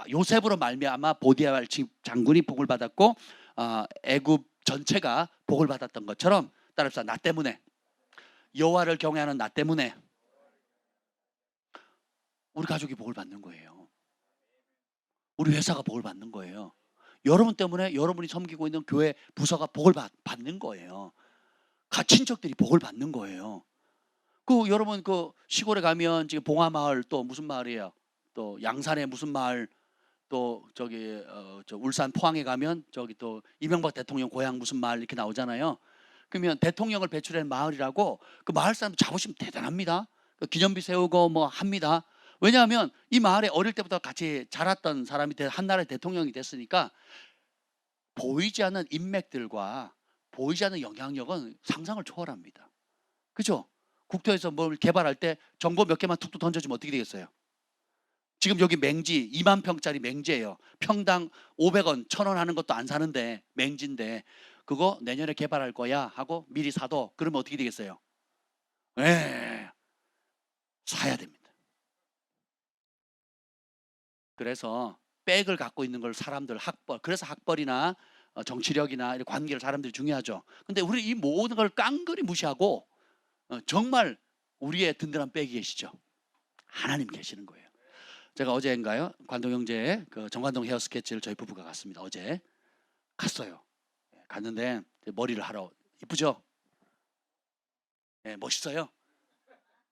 Speaker 1: 요셉으로 말미암아 보디아발 장군이 복을 받았고 애굽 전체가 복을 받았던 것처럼 따라서 나 때문에 여호와를 경외하는 나 때문에 우리 가족이 복을 받는 거예요. 우리 회사가 복을 받는 거예요. 여러분 때문에 여러분이 섬기고 있는 교회 부서가 복을 받는 거예요. 친척들이 복을 받는 거예요. 그 여러분 그 시골에 가면 지금 봉화마을 또 무슨 마을이에요? 또 양산에 무슨 마을 또 저기 저 울산 포항에 가면 저기 또 이명박 대통령 고향 무슨 마을 이렇게 나오잖아요. 그러면 대통령을 배출한 마을이라고 그 마을 사람들 자부심 대단합니다. 그 기념비 세우고 뭐 합니다. 왜냐하면 이 마을에 어릴 때부터 같이 자랐던 사람이 한 나라의 대통령이 됐으니까 보이지 않는 인맥들과 보이지 않는 영향력은 상상을 초월합니다. 그죠? 국토에서 뭘 개발할 때 정보 몇 개만 툭툭 던져주면 어떻게 되겠어요? 지금 여기 맹지 2만 평짜리 맹지예요. 평당 500원, 1,000원 하는 것도 안 사는데 맹지인데 그거 내년에 개발할 거야 하고 미리 사도 그러면 어떻게 되겠어요? 사야 됩니다. 그래서 백을 갖고 있는 걸 사람들 학벌, 그래서 학벌이나 정치력이나 이런 관계를 사람들이 중요하죠. 근데 우리 이 모든 걸 깡그리 무시하고 정말 우리의 든든한 백이 계시죠. 하나님 계시는 거예요. 제가 어제인가요? 관동 형제 그 정관동 헤어 스케치를 저희 부부가 갔습니다. 어제 갔어요. 갔는데 머리를 하러 이쁘죠? 예, 멋있어요.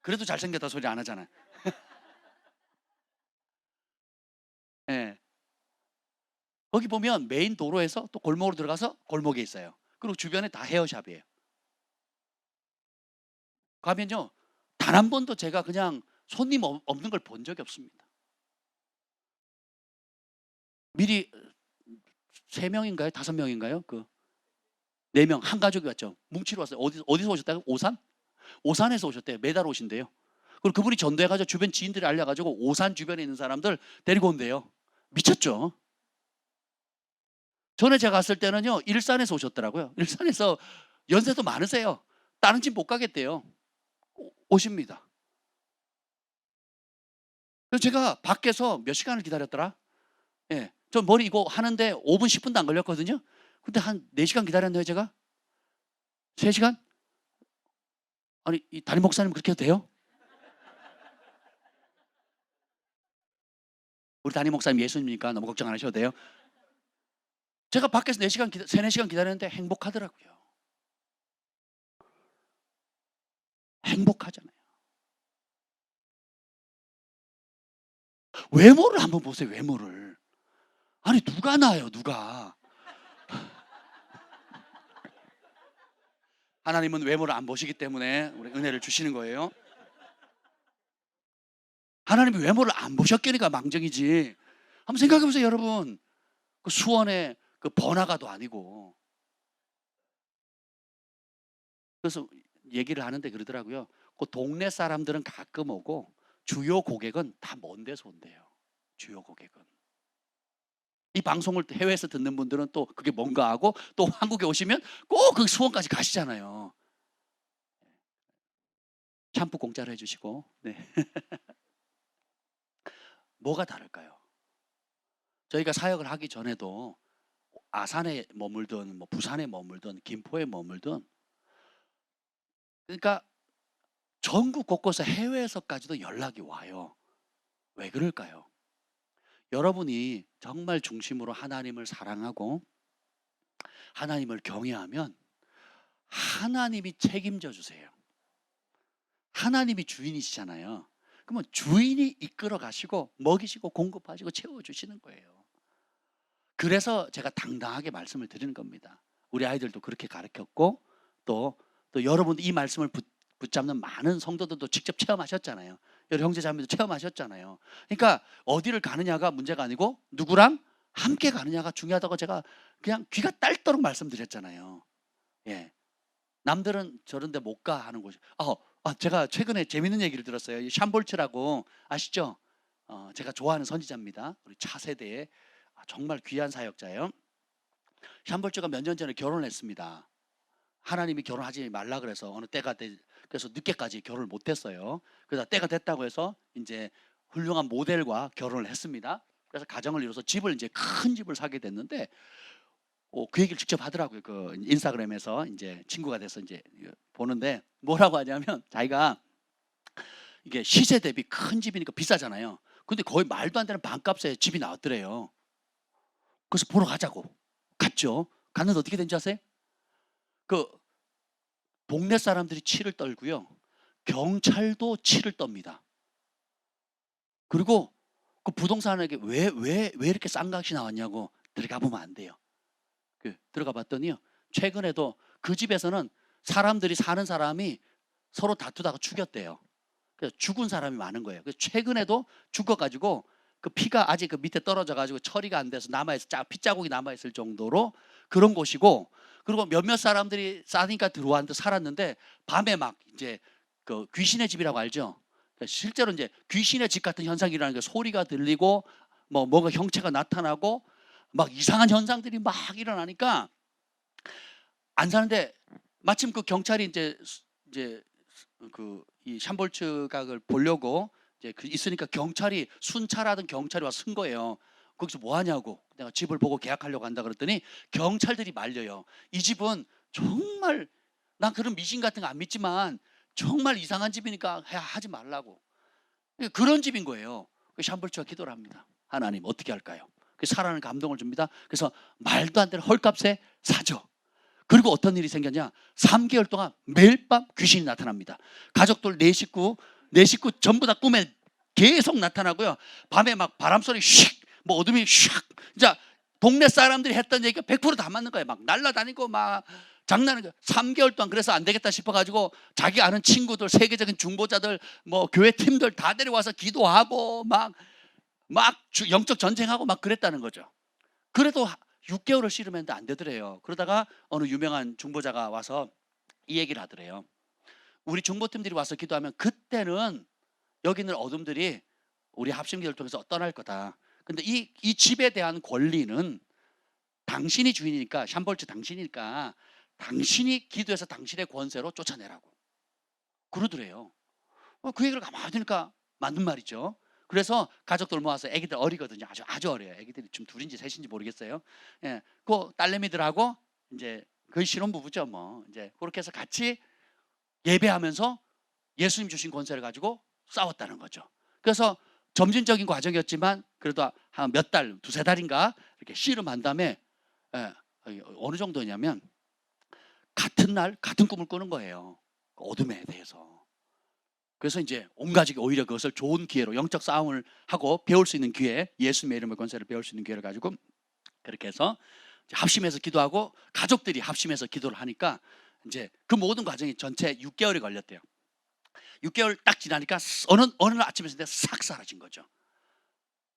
Speaker 1: 그래도 잘생겼다 소리 안 하잖아요. 예. 거기 보면 메인 도로에서 또 골목으로 들어가서 골목에 있어요. 그리고 주변에 다 헤어샵이에요. 가면요, 단 한 번도 제가 그냥 손님 없는 걸 본 적이 없습니다. 미리 3명인가요? 5명인가요? 4명 한 가족이 왔죠. 뭉치러 왔어요. 어디서 오셨다고? 오산? 오산에서 오셨대요. 매달 오신대요. 그리고 그분이 전도해 가지고 주변 지인들이 알려 가지고 오산 주변에 있는 사람들 데리고 온대요. 미쳤죠. 전에 제가 갔을 때는요, 일산에서 오셨더라고요. 일산에서 연세도 많으세요. 다른 집 못 가겠대요. 오십니다. 그래서 제가 밖에서 몇 시간을 기다렸더라? 예. 저 머리 이거 하는데 5분, 10분도 안 걸렸거든요. 근데 한 4시간 기다렸나요, 제가? 3시간? 아니, 이 담임 목사님 그렇게 해도 돼요? 우리 담임 목사님 예수님이니까 너무 걱정 안 하셔도 돼요. 제가 밖에서 3, 4시간 기다렸는데 행복하더라고요. 행복하잖아요. 외모를 한번 보세요, 외모를. 아니, 누가 나요, 누가. 하나님은 외모를 안 보시기 때문에 우리 은혜를 주시는 거예요. 하나님이 외모를 안 보셨으니까 망정이지. 한번 생각해 보세요, 여러분. 그 수원의 그 번화가도 아니고. 그래서 얘기를 하는데 그러더라고요. 그 동네 사람들은 가끔 오고 주요 고객은 다 먼 데서 온대요. 주요 고객은. 이 방송을 해외에서 듣는 분들은 또 그게 뭔가 하고 또 한국에 오시면 꼭 그 수원까지 가시잖아요. 샴푸 공짜로 해주시고. 네. 뭐가 다를까요? 저희가 사역을 하기 전에도 아산에 머물든 뭐 부산에 머물든 김포에 머물든, 그러니까 전국 곳곳에 해외에서까지도 연락이 와요. 왜 그럴까요? 여러분이 정말 중심으로 하나님을 사랑하고 하나님을 경외하면 하나님이 책임져 주세요. 하나님이 주인이시잖아요. 그러면 주인이 이끌어 가시고 먹이시고 공급하시고 채워 주시는 거예요. 그래서 제가 당당하게 말씀을 드리는 겁니다. 우리 아이들도 그렇게 가르쳤고 또 여러분도 이 말씀을 붙잡는 많은 성도들도 직접 체험하셨잖아요. 여러 형제자매도 체험하셨잖아요. 그러니까 어디를 가느냐가 문제가 아니고 누구랑 함께 가느냐가 중요하다고 제가 그냥 귀가 딸도록 말씀드렸잖아요. 예. 남들은 저런 데 못 가 하는 곳이. 제가 최근에 재밌는 얘기를 들었어요. 이 샴볼츠라고 아시죠? 제가 좋아하는 선지자입니다. 우리 차세대의 정말 귀한 사역자예요. 샴볼츠가 몇 년 전에 결혼을 했습니다. 하나님이 결혼하지 말라 그래서 어느 때가 그래서 늦게까지 결혼을 못 했어요. 그래서 때가 됐다고 해서 이제 훌륭한 모델과 결혼을 했습니다. 그래서 가정을 이뤄서 집을 이제 큰 집을 사게 됐는데 그 얘기를 직접 하더라고요. 그 인스타그램에서 이제 친구가 돼서 이제 보는데 뭐라고 하냐면 자기가 이게 시세 대비 큰 집이니까 비싸잖아요. 근데 거의 말도 안 되는 반값에 집이 나왔더래요. 그래서 보러 가자고 갔죠. 갔는데 어떻게 된지 아세요? 그 동네 사람들이 치를 떨고요. 경찰도 치를 떱니다. 그리고 그 부동산에게 왜 이렇게 싼 값이 나왔냐고 들어가 보면 안 돼요. 들어가 봤더니요. 최근에도 그 집에서는 사람들이 사는 사람이 서로 다투다가 죽였대요. 그래서 죽은 사람이 많은 거예요. 그래서 최근에도 죽어가지고 그 피가 아직 그 밑에 떨어져가지고 처리가 안 돼서 남아있을 핏자국이 남아있을 정도로 그런 곳이고, 그리고 몇몇 사람들이 싸니까 들어왔는데 살았는데 밤에 막 이제 그 귀신의 집이라고 알죠? 실제로 이제 귀신의 집 같은 현상이 일어나는 게 소리가 들리고 뭔가 형체가 나타나고 막 이상한 현상들이 막 일어나니까 안 사는데 마침 그 경찰이 이제 그 이 샴볼츠 각을 보려고 이제 있으니까 경찰이 순찰하던 경찰이 와서 쓴 거예요. 거기서 뭐 하냐고. 내가 집을 보고 계약하려고 한다 그랬더니 경찰들이 말려요. 이 집은 정말 난 그런 미신 같은 거 안 믿지만 정말 이상한 집이니까 하지 말라고. 그런 집인 거예요. 샴볼츠가 기도를 합니다. 하나님 어떻게 할까요? 사라는 감동을 줍니다. 그래서 말도 안 되는 헐값에 사죠. 그리고 어떤 일이 생겼냐? 3개월 동안 매일 밤 귀신이 나타납니다. 가족들 네 식구 전부 다 꿈에 계속 나타나고요. 밤에 막 바람소리 슉, 뭐 어둠이 슉. 자, 동네 사람들이 했던 얘기가 100%다 맞는 거예요. 막 날라다니고 막 장난하는 거예요. 3개월 동안. 그래서 안 되겠다 싶어가지고 자기 아는 친구들, 세계적인 중보자들, 뭐 교회 팀들 다 데려와서 기도하고 막 영적 전쟁하고 막 그랬다는 거죠. 그래도 6개월을 씨름했는데 안 되더래요. 그러다가 어느 유명한 중보자가 와서 이 얘기를 하더래요. 우리 중보팀들이 와서 기도하면 그때는 여기 있는 어둠들이 우리 합심기를 통해서 떠날 거다. 근데 이 집에 대한 권리는 당신이 주인이니까, 샴볼츠 당신이니까 당신이 기도해서 당신의 권세로 쫓아내라고 그러더래요. 그 얘기를 가만히 들으니까 맞는 말이죠. 그래서 가족들 모아서 애기들 어리거든요. 아주 어려요. 애기들이 지금 둘인지 셋인지 모르겠어요. 예, 그 딸내미들하고 이제 거의 신혼부부죠. 뭐 이제 그렇게 해서 같이 예배하면서 예수님 주신 권세를 가지고 싸웠다는 거죠. 그래서 점진적인 과정이었지만 그래도 한 몇 달, 두세 달인가 이렇게 씨름한 다음에 어느 정도냐면 같은 날 같은 꿈을 꾸는 거예요. 어둠에 대해서. 그래서 이제 온 가족이 오히려 그것을 좋은 기회로 영적 싸움을 하고 배울 수 있는 기회, 예수님의 이름의 권세를 배울 수 있는 기회를 가지고 그렇게 해서 합심해서 기도하고 가족들이 합심해서 기도를 하니까 이제 그 모든 과정이 전체 6개월이 걸렸대요. 6개월 딱 지나니까 어느 날 아침에 싹 사라진 거죠.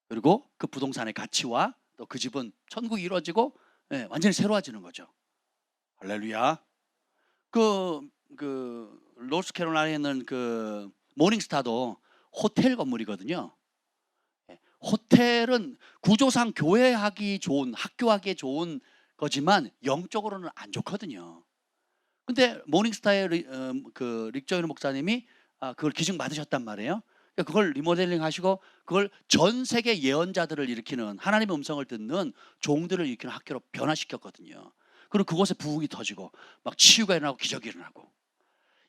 Speaker 1: 그리고 그 부동산의 가치와 또 그 집은 천국이 이루어지고 완전히 새로워지는 거죠. 할렐루야. 그 노스캐롤라이나에 있는 그 모닝스타도 호텔 건물이거든요. 호텔은 구조상 교회하기 좋은, 학교하기 좋은 거지만 영적으로는 안 좋거든요. 근데 모닝스타의 릭 조이너 목사님이 그걸 기증 받으셨단 말이에요. 그걸 리모델링 하시고 그걸 전 세계 예언자들을 일으키는, 하나님의 음성을 듣는 종들을 일으키는 학교로 변화시켰거든요. 그리고 그곳에 부흥이 터지고 막 치유가 일어나고 기적이 일어나고.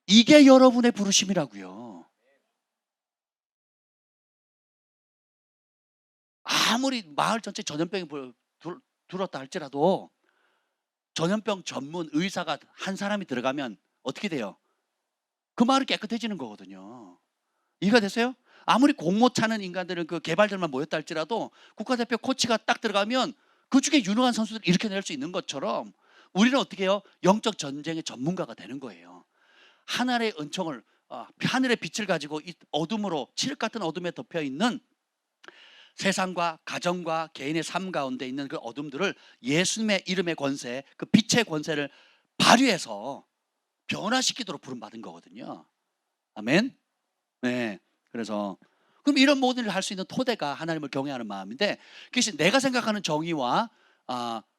Speaker 1: 이게 여러분의 부르심이라고요. 아무리 마을 전체 전염병이 들었다 할지라도 전염병 전문 의사가 한 사람이 들어가면 어떻게 돼요? 그 마을이 깨끗해지는 거거든요. 이해가 되세요? 아무리 공모 차는 인간들은 그 개발들만 모였다 할지라도 국가대표 코치가 딱 들어가면 그 중에 유능한 선수들을 일으켜낼 수 있는 것처럼 우리는 어떻게 해요? 영적 전쟁의 전문가가 되는 거예요. 하늘의 은총을, 하늘의 빛을 가지고 이 어둠으로, 칠흑 같은 어둠에 덮여 있는 세상과 가정과 개인의 삶 가운데 있는 그 어둠들을 예수님의 이름의 권세, 그 빛의 권세를 발휘해서 변화시키도록 부름받은 거거든요. 아멘. 네. 그래서 그럼 이런 모든 일을 할 수 있는 토대가 하나님을 경외하는 마음인데, 그것이 내가 생각하는 정의와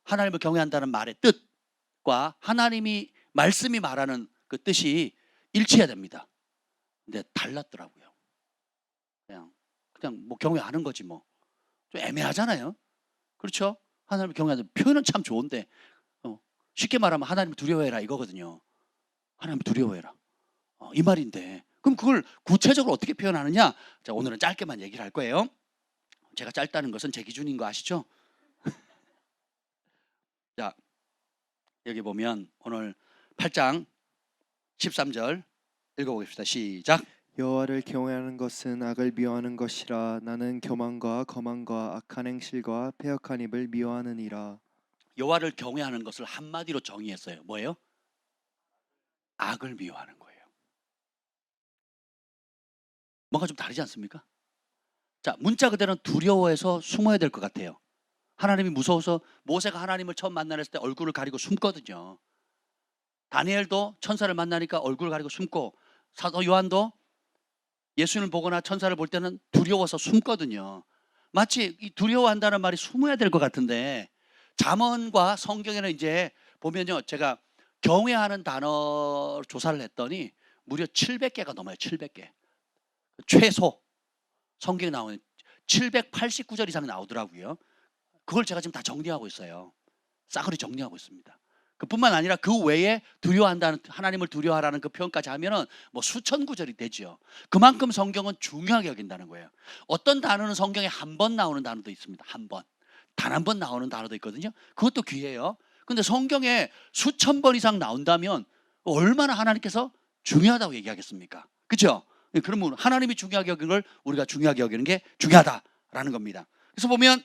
Speaker 1: 하나님을 경외한다는 말의 뜻과 하나님이 말씀이 말하는 그 뜻이 일치해야 됩니다. 근데 달랐더라고요. 그냥 뭐 경외하는 거지 뭐. 좀 애매하잖아요. 그렇죠? 하나님을 경외하는 표현은 참 좋은데 쉽게 말하면 하나님을 두려워해라 이거거든요. 하나님을 두려워해라. 이 말인데 그럼 그걸 구체적으로 어떻게 표현하느냐? 자, 오늘은 짧게만 얘기를 할 거예요. 제가 짧다는 것은 제 기준인 거 아시죠? 자, 여기 보면 오늘 8장 13절 읽어보겠습니다. 시작.
Speaker 2: 여호와를 경외하는 것은 악을 미워하는 것이라. 나는 교만과 거만과 악한 행실과 패역한 입을 미워하느니라.
Speaker 1: 여호와를 경외하는 것을 한마디로 정의했어요. 뭐예요? 악을 미워하는 거예요. 뭔가 좀 다르지 않습니까? 자, 문자 그대로는 두려워해서 숨어야 될 것 같아요. 하나님이 무서워서 모세가 하나님을 처음 만났을 때 얼굴을 가리고 숨거든요. 다니엘도 천사를 만나니까 얼굴을 가리고 숨고, 사도 요한도 예수님을 보거나 천사를 볼 때는 두려워서 숨거든요. 마치 이 두려워한다는 말이 숨어야 될 것 같은데, 잠언과 성경에는 이제 보면요, 제가 경외하는 단어 조사를 했더니 무려 700개가 넘어요. 700개. 최소 성경에 나오는 789절 이상 나오더라고요. 그걸 제가 지금 다 정리하고 있어요. 싸그리 정리하고 있습니다. 그뿐만 아니라 그 외에 두려워한다는, 하나님을 두려워하라는 그 표현까지 하면은 뭐 수천 구절이 되죠. 그만큼 성경은 중요하게 여긴다는 거예요. 어떤 단어는 성경에 한 번 나오는 단어도 있습니다. 한 번. 단 한 번 나오는 단어도 있거든요. 그것도 귀해요. 근데 성경에 수천 번 이상 나온다면 얼마나 하나님께서 중요하다고 얘기하겠습니까? 그렇죠? 그러면 하나님이 중요하게 여기는 걸 우리가 중요하게 여기는 게 중요하다라는 겁니다. 그래서 보면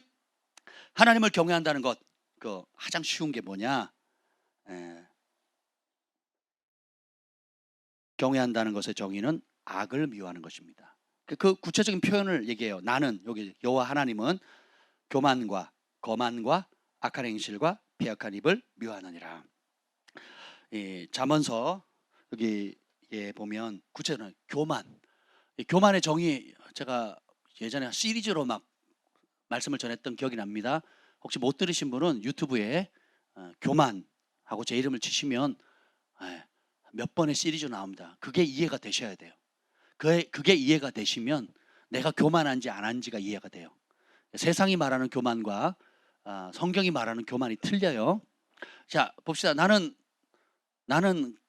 Speaker 1: 하나님을 경외한다는 것, 그 가장 쉬운 게 뭐냐? 경외한다는 것의 정의는 악을 미워하는 것입니다. 그 구체적인 표현을 얘기해요. 나는, 여기 여호와 하나님은 교만과 거만과 악한 행실과 패역한 입을 미워하느니라. 잠언서 여기에 보면 구체적으로 교만, 이 교만의 정의, 제가 예전에 시리즈로 막 말씀을 전했던 기억이 납니다. 혹시 못 들으신 분은 유튜브에 교만하고 제 이름을 치시면 몇 번의 시리즈 나옵니다. 그게 이해가 되셔야 돼요. 그게 이해가 되시면 내가 교만한지 안 한지가 이해가 돼요. 세상이 말하는 교만과 성경이 말하는 교만이 틀려요. 자, 봅시다. 나는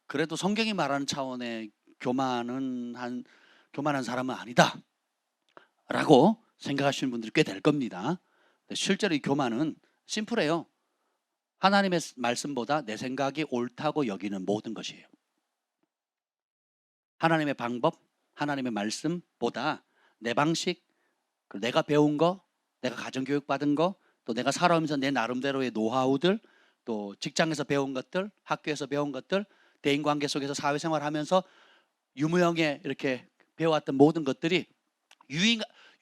Speaker 1: 그래도 성경이 말하는 차원의 교만한 사람은 아니다 라고 생각하시는 분들이 꽤 될 겁니다. 실제로 이 교만은 심플해요. 하나님의 말씀보다 내 생각이 옳다고 여기는 모든 것이에요. 하나님의 방법, 하나님의 말씀보다 내 방식, 내가 배운 거, 내가 가정교육 받은 거, 또 내가 살아오면서 내 나름대로의 노하우들, 또 직장에서 배운 것들, 학교에서 배운 것들, 대인관계 속에서 사회생활하면서 유무형에 이렇게 배워왔던 모든 것들이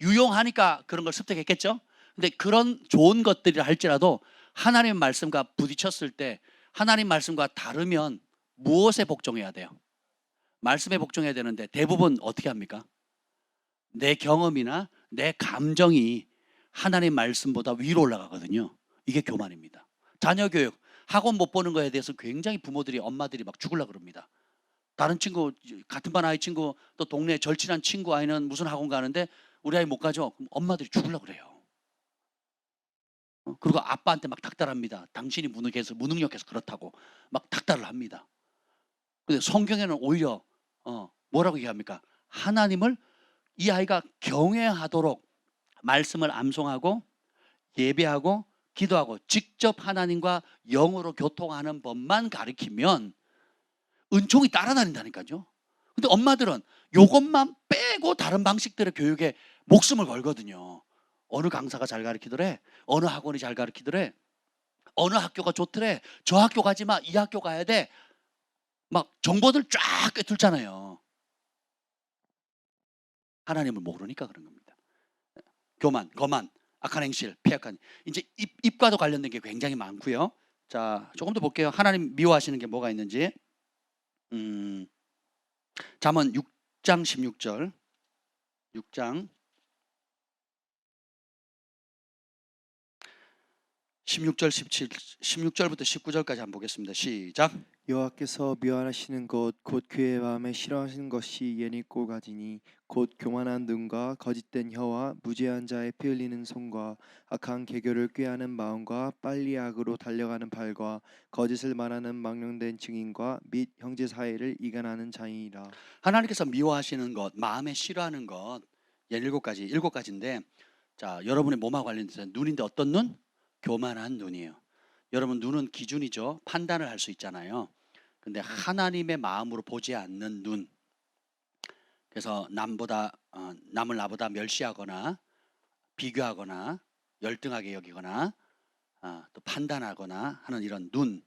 Speaker 1: 유용하니까 그런 걸 습득했겠죠. 근데 그런 좋은 것들이라 할지라도 하나님의 말씀과 부딪혔을 때 하나님 말씀과 다르면 무엇에 복종해야 돼요? 말씀에 복종해야 되는데 대부분 어떻게 합니까? 내 경험이나 내 감정이 하나님 말씀보다 위로 올라가거든요. 이게 교만입니다. 자녀 교육, 학원 못 보는 거에 대해서 굉장히 부모들이, 엄마들이 막 죽으려고 그럽니다. 다른 친구, 같은 반 아이 친구, 또 동네 절친한 친구 아이는 무슨 학원 가는데 우리 아이 못 가죠? 그럼 엄마들이 죽으려고 그래요. 그리고 아빠한테 막 닥달합니다. 당신이 무능력해서 그렇다고 막 닥달을 합니다. 근데 성경에는 오히려 뭐라고 얘기합니까? 하나님을 이 아이가 경외하도록 말씀을 암송하고 예배하고 기도하고 직접 하나님과 영으로 교통하는 법만 가르치면 은총이 따라다닌다니까요. 근데 엄마들은 이것만 빼고 다른 방식들의 교육에 목숨을 걸거든요. 어느 강사가 잘 가르치더래, 어느 학원이 잘 가르치더래, 어느 학교가 좋더래, 저 학교 가지 마, 이 학교 가야 돼, 막 정보들 쫙 꿰뚫잖아요. 하나님을 모르니까 그런 겁니다. 교만, 거만, 악한 행실, 패역한, 이제 입과도 관련된 게 굉장히 많고요. 자, 조금 더 볼게요. 하나님 미워하시는 게 뭐가 있는지. 잠언 6장 16절, 6장 16절 16절부터 19절까지 한번 보겠습니다. 시작.
Speaker 2: 여호와께서 미워하시는 것 곧 그의 마음에 싫어하시는 것이 예니 꼬가지니 곧 교만한 눈과 거짓된 혀와 무죄한 자의 피 흘리는 손과 악한 계교를 꾀하는 마음과 빨리 악으로 달려가는 발과 거짓을 말하는 망령된 증인과 및 형제 사이를 이간하는 자이니라.
Speaker 1: 하나님께서 미워하시는 것, 마음에 싫어하는 것, 일곱 가지인데, 자, 여러분의 몸과 관련돼서 눈인데 어떤 눈? 교만한 눈이에요. 여러분, 눈은 기준이죠. 판단을 할 수 있잖아요. 근데 하나님의 마음으로 보지 않는 눈, 그래서 남을 나보다 멸시하거나 비교하거나 열등하게 여기거나 또 판단하거나 하는 이런 눈,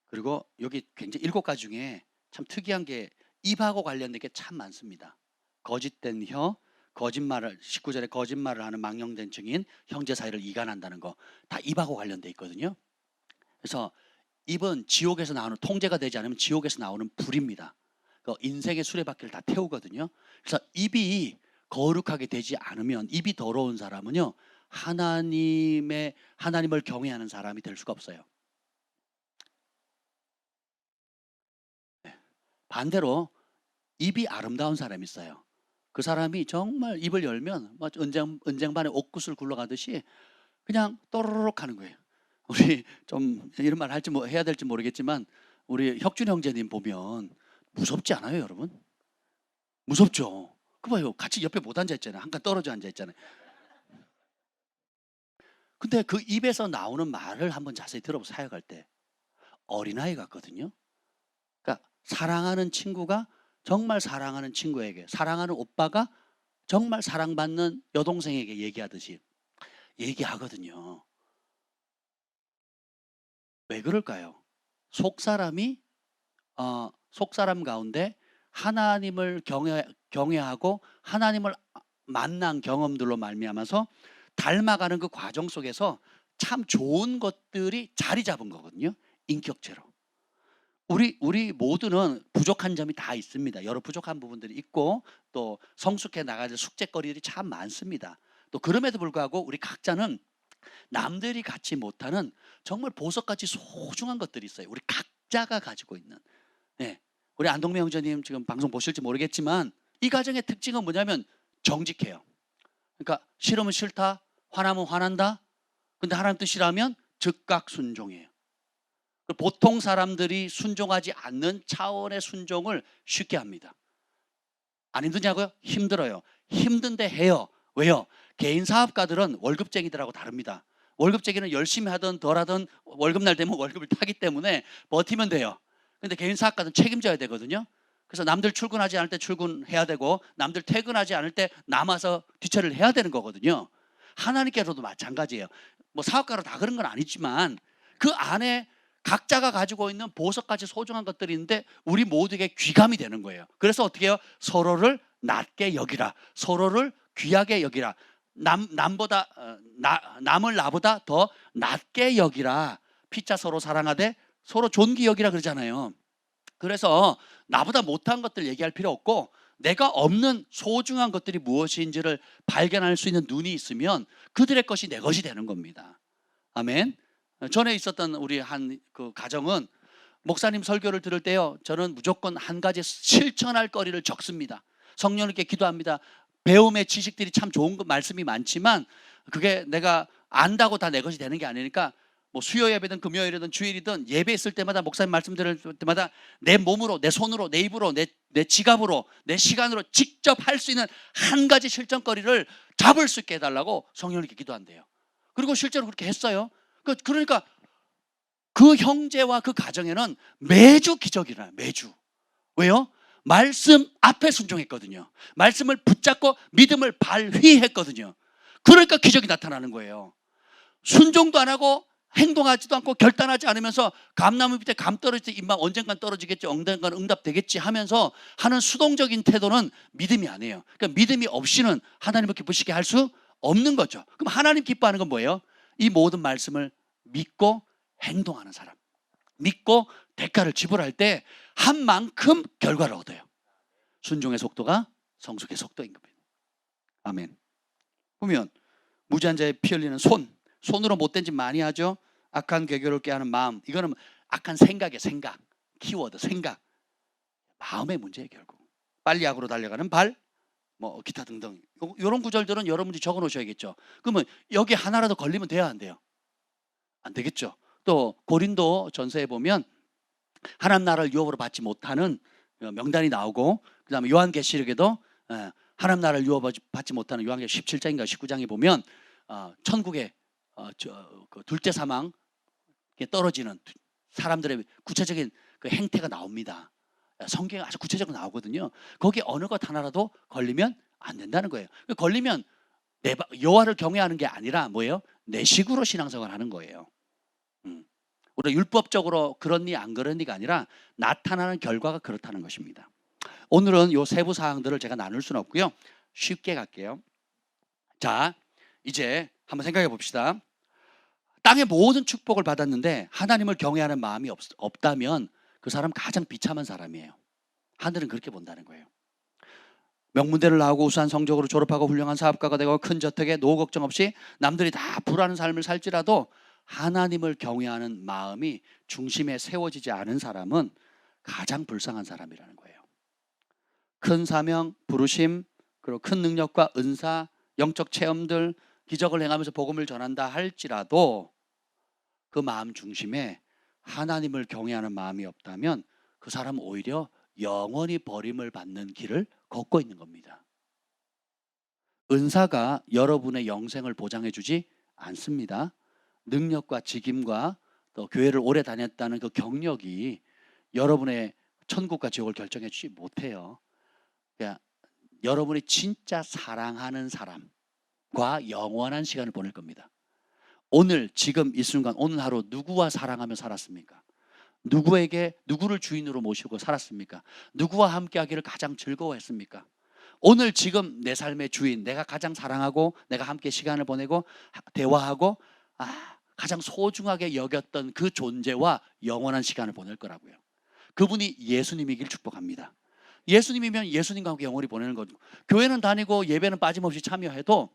Speaker 1: 그리고 여기 굉장히 7가지 중에 참 특이한 게 입하고 관련된 게 참 많습니다. 거짓된 혀, 거짓말을 19절에 거짓말을 하는 망령된 증인, 형제 사이를 이간한다는 거 다 입하고 관련돼 있거든요. 그래서 입은 지옥에서 나오는, 통제가 되지 않으면 지옥에서 나오는 불입니다. 그 인생의 수레바퀴를 다 태우거든요. 그래서 입이 거룩하게 되지 않으면, 입이 더러운 사람은요 하나님을 경외하는 사람이 될 수가 없어요. 반대로 입이 아름다운 사람이 있어요. 그 사람이 정말 입을 열면 은쟁반에 옥구슬 굴러가듯이 그냥 또르륵 하는 거예요. 우리 좀 이런 말 해야 될지 모르겠지만 우리 혁준 형제님 보면 무섭지 않아요, 여러분? 무섭죠. 그 봐요, 같이 옆에 못 앉아 있잖아요. 한 칸 떨어져 앉아 있잖아요. 근데 그 입에서 나오는 말을 한번 자세히 들어보세요. 사역할 때 어린아이 같거든요. 그러니까 사랑하는 친구가 정말 사랑하는 친구에게, 사랑하는 오빠가 정말 사랑받는 여동생에게 얘기하듯이 얘기하거든요. 왜 그럴까요? 속사람이 속사람 가운데 하나님을 경외하고 하나님을 만난 경험들로 말미암아서 닮아가는 그 과정 속에서 참 좋은 것들이 자리 잡은 거거든요. 인격체로. 우리 모두는 부족한 점이 다 있습니다. 여러 부족한 부분들이 있고 또 성숙해 나가야 될 숙제거리들이 참 많습니다. 또 그럼에도 불구하고 우리 각자는 남들이 갖지 못하는 정말 보석같이 소중한 것들이 있어요. 우리 각자가 가지고 있는. 네. 우리 안동명 형제님 지금 방송 보실지 모르겠지만 이 가정의 특징은 뭐냐면 정직해요. 그러니까 싫으면 싫다, 화나면 화난다. 근데 하나님 뜻이라면 즉각 순종해요. 보통 사람들이 순종하지 않는 차원의 순종을 쉽게 합니다. 안 힘드냐고요? 힘들어요. 힘든데 해요. 왜요? 개인 사업가들은 월급쟁이들하고 다릅니다. 월급쟁이는 열심히 하든 덜 하든 월급날 되면 월급을 타기 때문에 버티면 돼요. 근데 개인 사업가는 책임져야 되거든요. 그래서 남들 출근하지 않을 때 출근해야 되고 남들 퇴근하지 않을 때 남아서 뒷처리를 해야 되는 거거든요. 하나님께서도 마찬가지예요. 뭐 사업가로 다 그런 건 아니지만 그 안에 각자가 가지고 있는 보석같이 소중한 것들이 있는데 우리 모두에게 귀감이 되는 거예요. 그래서 어떻게 해요? 서로를 낮게 여기라. 서로를 귀하게 여기라. 남을 나보다 더 낮게 여기라. 피자 서로 사랑하되 서로 존귀 여기라 그러잖아요. 그래서 나보다 못한 것들 얘기할 필요 없고 내가 없는 소중한 것들이 무엇인지를 발견할 수 있는 눈이 있으면 그들의 것이 내 것이 되는 겁니다. 아멘. 전에 있었던 우리 한 그 가정은 목사님 설교를 들을 때요, 저는 무조건 한 가지 실천할 거리를 적습니다. 성령님께 기도합니다. 배움의 지식들이 참 좋은 말씀이 많지만 그게 내가 안다고 다 내 것이 되는 게 아니니까 뭐 수요 예배든 금요일이든 주일이든 예배 있을 때마다 목사님 말씀 들을 때마다 내 몸으로, 내 손으로, 내 입으로, 내 지갑으로, 내 시간으로 직접 할 수 있는 한 가지 실천거리를 잡을 수 있게 해달라고 성령님께 기도한대요. 그리고 실제로 그렇게 했어요. 그러니까 그 형제와 그 가정에는 매주 기적이 일어나요. 매주. 왜요? 말씀 앞에 순종했거든요. 말씀을 붙잡고 믿음을 발휘했거든요. 그러니까 기적이 나타나는 거예요. 순종도 안 하고 행동하지도 않고 결단하지 않으면서 감나무 밑에 감 떨어질 때 입만 언젠간 떨어지겠지, 언젠간 응답되겠지 하면서 하는 수동적인 태도는 믿음이 아니에요. 그러니까 믿음이 없이는 하나님을 기쁘시게 할 수 없는 거죠. 그럼 하나님 기뻐하는 건 뭐예요? 이 모든 말씀을 믿고 행동하는 사람, 믿고 대가를 지불할 때 한 만큼 결과를 얻어요. 순종의 속도가 성숙의 속도인 겁니다. 아멘. 보면 무지한 자의 피 흘리는 손으로 못된 짓 많이 하죠. 악한 괴교를 꾀하는 마음, 이거는 악한 생각이에요. 생각, 키워드 생각, 마음의 문제예요. 결국 빨리 악으로 달려가는 발, 뭐 기타 등등 이런 구절들은 여러분들이 적어 놓으셔야겠죠. 그러면 여기 하나라도 걸리면 돼야 안 돼요? 안 되겠죠. 또 고린도 전서에 보면 하나님 나라를 유업으로 받지 못하는 명단이 나오고, 그 다음에 요한계시록에도 하나님 나라를 유업받지 못하는 요한계시록 17장인가 19장에 보면 천국의 그 둘째 사망에 떨어지는 사람들의 구체적인 그 행태가 나옵니다. 성경에 아주 구체적으로 나오거든요. 거기에 어느 것 하나라도 걸리면 안 된다는 거예요. 걸리면 여호와를 경외하는 게 아니라 뭐예요? 내 식으로 신앙생활을 하는 거예요. 우리가 율법적으로 그렇니 안 그렇니가 아니라 나타나는 결과가 그렇다는 것입니다. 오늘은 요 세부 사항들을 제가 나눌 수는 없고요. 쉽게 갈게요. 자, 이제 한번 생각해 봅시다. 땅의 모든 축복을 받았는데 하나님을 경외하는 마음이 없다면 그 사람 가장 비참한 사람이에요. 하늘은 그렇게 본다는 거예요. 명문대를 나오고 우수한 성적으로 졸업하고 훌륭한 사업가가 되고 큰 저택에 노후 걱정 없이 남들이 다 불하는 삶을 살지라도 하나님을 경외하는 마음이 중심에 세워지지 않은 사람은 가장 불쌍한 사람이라는 거예요. 큰 사명, 부르심, 그리고 큰 능력과 은사, 영적 체험들, 기적을 행하면서 복음을 전한다 할지라도 그 마음 중심에 하나님을 경외하는 마음이 없다면 그 사람은 오히려 영원히 버림을 받는 길을 걷고 있는 겁니다. 은사가 여러분의 영생을 보장해 주지 않습니다. 능력과 직임과 또 교회를 오래 다녔다는 그 경력이 여러분의 천국과 지옥을 결정해 주지 못해요. 그러니까 여러분이 진짜 사랑하는 사람과 영원한 시간을 보낼 겁니다. 오늘 지금 이 순간 오늘 하루 누구와 사랑하며 살았습니까? 누구를 주인으로 모시고 살았습니까? 누구와 함께하기를 가장 즐거워했습니까? 오늘 지금 내 삶의 주인, 내가 가장 사랑하고 내가 함께 시간을 보내고 대화하고 가장 소중하게 여겼던 그 존재와 영원한 시간을 보낼 거라고요. 그분이 예수님이길 축복합니다. 예수님이면 예수님과 함께 영원히 보내는 거죠. 교회는 다니고 예배는 빠짐없이 참여해도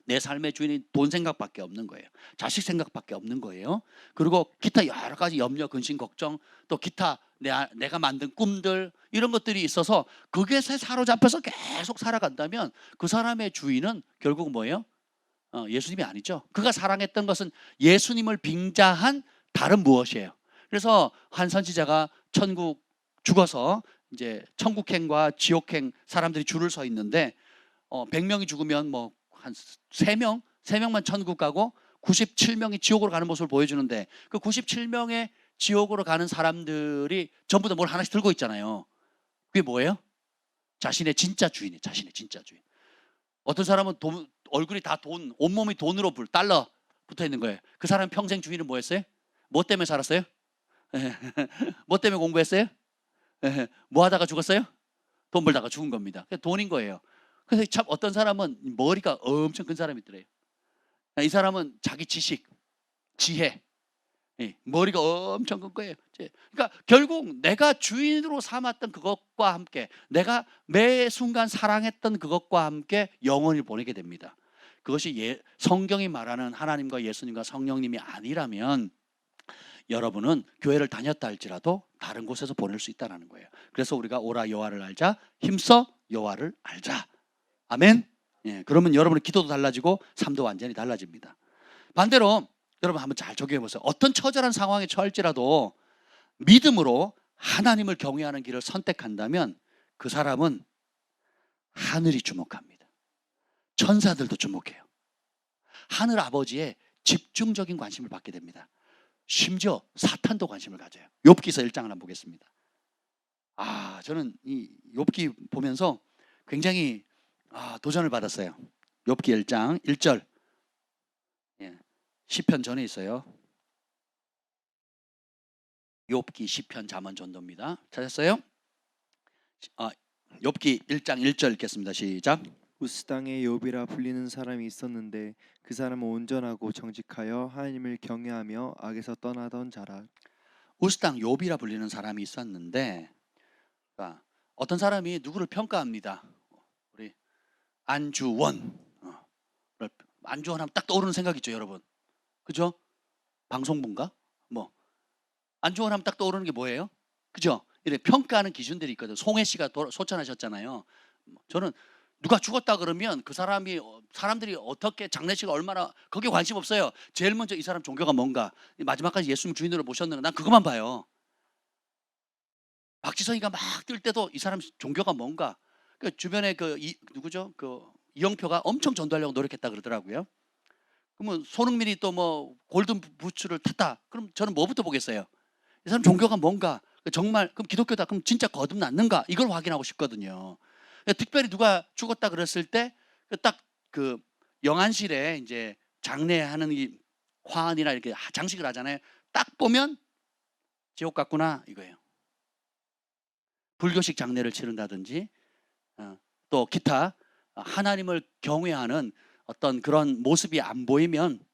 Speaker 1: 내 삶의 주인이 돈 생각밖에 없는 거예요. 자식 생각밖에 없는 거예요. 그리고 기타 여러 가지 염려, 근심, 걱정, 또 기타 내가 만든 꿈들 이런 것들이 있어서 그것에 사로잡혀서 계속 살아간다면 그 사람의 주인은 결국은 뭐예요? 예수님이 아니죠. 그가 사랑했던 것은 예수님을 빙자한 다른 무엇이에요. 그래서 한 선지자가 천국 죽어서 이제 천국행과 지옥행 사람들이 줄을 서 있는데 100명이 죽으면 뭐 한 3명만 천국 가고 97명이 지옥으로 가는 모습을 보여주는데 그 97명의 지옥으로 가는 사람들이 전부 다 뭘 하나씩 들고 있잖아요. 그게 뭐예요? 자신의 진짜 주인이에요. 자신의 진짜 주인. 어떤 사람은 얼굴이 다 돈, 온몸이 돈으로 달러 붙어 있는 거예요. 그 사람 평생 주인은 뭐였어요? 뭐 때문에 살았어요? 뭐 때문에 공부했어요? 뭐 하다가 죽었어요? 돈 벌다가 죽은 겁니다. 돈인 거예요. 그래서 참 어떤 사람은 머리가 엄청 큰 사람이 있더래요. 이 사람은 자기 지식, 지혜, 머리가 엄청 큰 거예요. 그러니까 결국 내가 주인으로 삼았던 그것과 함께 내가 매 순간 사랑했던 그것과 함께 영원히 보내게 됩니다. 그것이 성경이 말하는 하나님과 예수님과 성령님이 아니라면 여러분은 교회를 다녔다 할지라도 다른 곳에서 보낼 수 있다는 거예요. 그래서 우리가 오라 여호와를 알자, 힘써 여호와를 알자. 아멘. 그러면 여러분의 기도도 달라지고 삶도 완전히 달라집니다. 반대로 여러분 한번 잘 적용해 보세요. 어떤 처절한 상황에 처할지라도 믿음으로 하나님을 경외하는 길을 선택한다면 그 사람은 하늘이 주목합니다. 천사들도 주목해요. 하늘 아버지의 집중적인 관심을 받게 됩니다. 심지어 사탄도 관심을 가져요. 욥기서 1장을 한번 보겠습니다. 저는 이 욥기 보면서 굉장히 도전을 받았어요. 욥기 1장 1절. 시편 전에 있어요. 욥기, 시편, 잠언, 전도입니다. 찾았어요? 욥기 1장 1절 읽겠습니다. 시작.
Speaker 2: 우스 땅에 욥이라 불리는 사람이 있었는데 그 사람은 온전하고 정직하여 하나님을 경외하며 악에서 떠나던 자라.
Speaker 1: 우스 땅 욥이라 불리는 사람이 있었는데 어떤 사람이 누구를 평가합니다. 우리 안주원. 안주원 하면 딱 떠오르는 생각 있죠, 여러분. 그죠? 방송분가? 안주원 하면 딱 떠오르는 게 뭐예요? 그죠? 이렇게 평가하는 기준들이 있거든요. 송혜 씨가 소천하셨잖아요. 저는 누가 죽었다 그러면 그 사람들이 어떻게 장례식 얼마나 거기에 관심 없어요. 제일 먼저 이 사람 종교가 뭔가, 마지막까지 예수님 주인으로 모셨는가, 난 그것만 봐요. 박지성이가 막 뜰 때도 이 사람 종교가 뭔가. 주변에 누구죠? 이영표가 엄청 전도하려고 노력했다 그러더라고요. 그러면 손흥민이 또 골든 부츠를 탔다. 그럼 저는 뭐부터 보겠어요? 이 사람 종교가 뭔가. 정말 그럼 기독교다. 그럼 진짜 거듭났는가? 이걸 확인하고 싶거든요. 특별히 누가 죽었다 그랬을 때 딱 영안실에 이제 장례하는 이 화환이나 이렇게 장식을 하잖아요. 딱 보면 지옥 같구나 이거예요. 불교식 장례를 치른다든지 또 기타 하나님을 경외하는 어떤 그런 모습이 안 보이면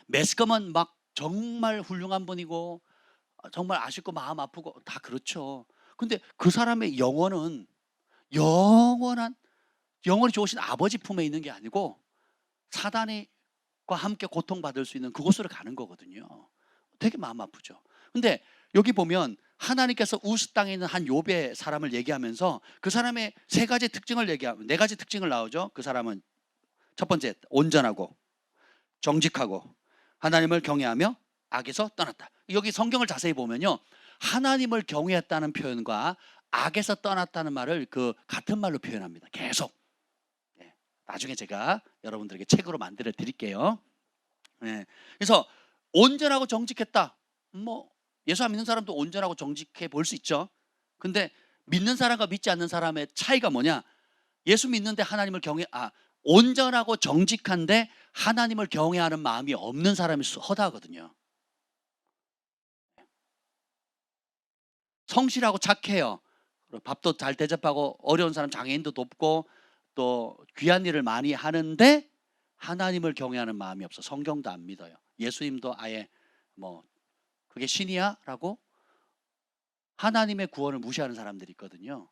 Speaker 1: 매스컴은 막 정말 훌륭한 분이고 정말 아쉽고 마음 아프고 다 그렇죠. 근데 그 사람의 영혼은 영원히 좋으신 아버지 품에 있는 게 아니고 사단과 함께 고통받을 수 있는 그곳으로 가는 거거든요. 되게 마음 아프죠. 근데 여기 보면 하나님께서 우스 땅에 있는 한 욥의 사람을 얘기하면서 그 사람의 네 가지 특징을 나오죠. 그 사람은 첫 번째, 온전하고 정직하고 하나님을 경외하며 악에서 떠났다. 여기 성경을 자세히 보면요, 하나님을 경외했다는 표현과 악에서 떠났다는 말을 같은 말로 표현합니다. 계속. 나중에 제가 여러분들에게 책으로 만들어 드릴게요. 그래서 온전하고 정직했다. 뭐 예수 안 믿는 사람도 온전하고 정직해 보일 수 있죠. 근데 믿는 사람과 믿지 않는 사람의 차이가 뭐냐? 예수 믿는데 하나님을 온전하고 정직한데 하나님을 경외하는 마음이 없는 사람이 허다하거든요. 성실하고 착해요. 밥도 잘 대접하고 어려운 사람 장애인도 돕고 또 귀한 일을 많이 하는데 하나님을 경외하는 마음이 없어. 성경도 안 믿어요. 예수님도 아예 뭐 그게 신이야? 라고 하나님의 구원을 무시하는 사람들이 있거든요.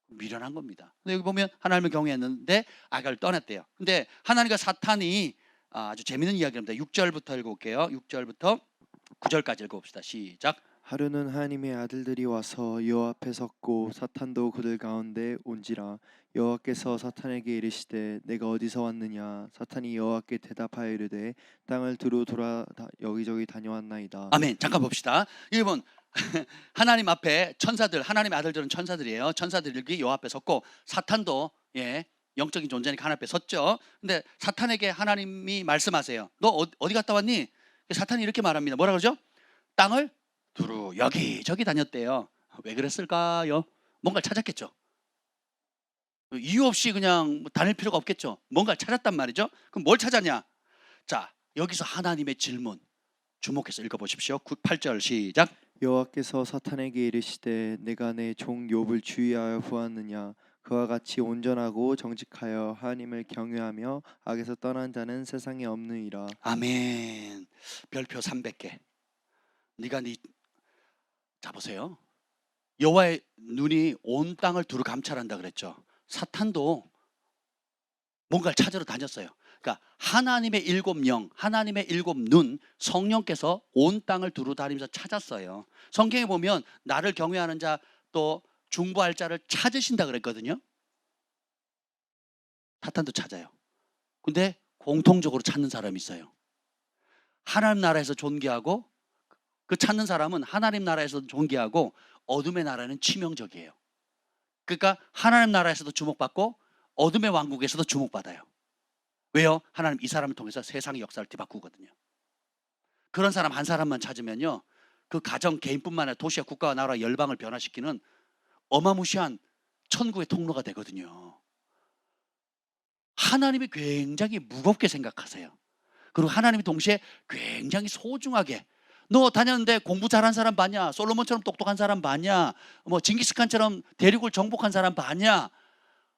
Speaker 1: 미련한 겁니다. 근데 여기 보면 하나님을 경외했는데 아가를 떠났대요. 근데 하나님과 사탄이 아주 재밌는 이야기입니다. 6절부터 읽어볼게요. 6절부터 9절까지 읽어봅시다. 시작.
Speaker 2: 하루는 하나님의 아들들이 와서 여호와 앞에 섰고 사탄도 그들 가운데 온지라. 여호와께서 사탄에게 이르시되 내가 어디서 왔느냐. 사탄이 여호와께 대답하여 이르되 땅을 두루 돌아 여기저기 다녀왔나이다.
Speaker 1: 아멘. 잠깐 봅시다. 1번 하나님 앞에 천사들, 하나님의 아들들은 천사들이에요. 천사들이 여호와 앞에 섰고 사탄도 영적인 존재니까 하나님 앞에 섰죠. 근데 사탄에게 하나님이 말씀하세요. 너 어디 갔다 왔니? 사탄이 이렇게 말합니다. 뭐라 그러죠? 땅을 두루 여기저기 다녔대요. 왜 그랬을까요? 뭔가를 찾았겠죠. 이유 없이 그냥 다닐 필요가 없겠죠. 뭔가를 찾았단 말이죠. 그럼 뭘 찾았냐? 자, 여기서 하나님의 질문 주목해서 읽어보십시오. 8절 시작.
Speaker 2: 여호와께서 사탄에게 이르시되 내가 내 종 욥을 주의하여 보았느냐. 그와 같이 온전하고 정직하여 하나님을 경외하며 악에서 떠난 자는 세상에 없느니라.
Speaker 1: 아멘. 별표 300개. 자 보세요. 여호와의 눈이 온 땅을 두루 감찰한다 그랬죠. 사탄도 뭔가를 찾으러 다녔어요. 그러니까 하나님의 7영, 하나님의 7눈, 성령께서 온 땅을 두루 다니면서 찾았어요. 성경에 보면 나를 경외하는 자 또 중보할 자를 찾으신다 그랬거든요. 사탄도 찾아요. 근데 공통적으로 찾는 사람이 있어요. 하나님 나라에서 존귀하고 그 찾는 사람은 하나님 나라에서 존귀하고 어둠의 나라는 치명적이에요. 그러니까 하나님 나라에서도 주목받고 어둠의 왕국에서도 주목받아요. 왜요? 하나님 이 사람을 통해서 세상의 역사를 뒤바꾸거든요. 그런 사람 한 사람만 찾으면요, 그 가정 개인뿐만 아니라 도시와 국가와 나라 열방을 변화시키는 어마무시한 천국의 통로가 되거든요. 하나님이 굉장히 무겁게 생각하세요. 그리고 하나님이 동시에 굉장히 소중하게, 너 다녔는데 공부 잘한 사람 봤냐? 솔로몬처럼 똑똑한 사람 봤냐? 뭐 징기스칸처럼 대륙을 정복한 사람 봤냐?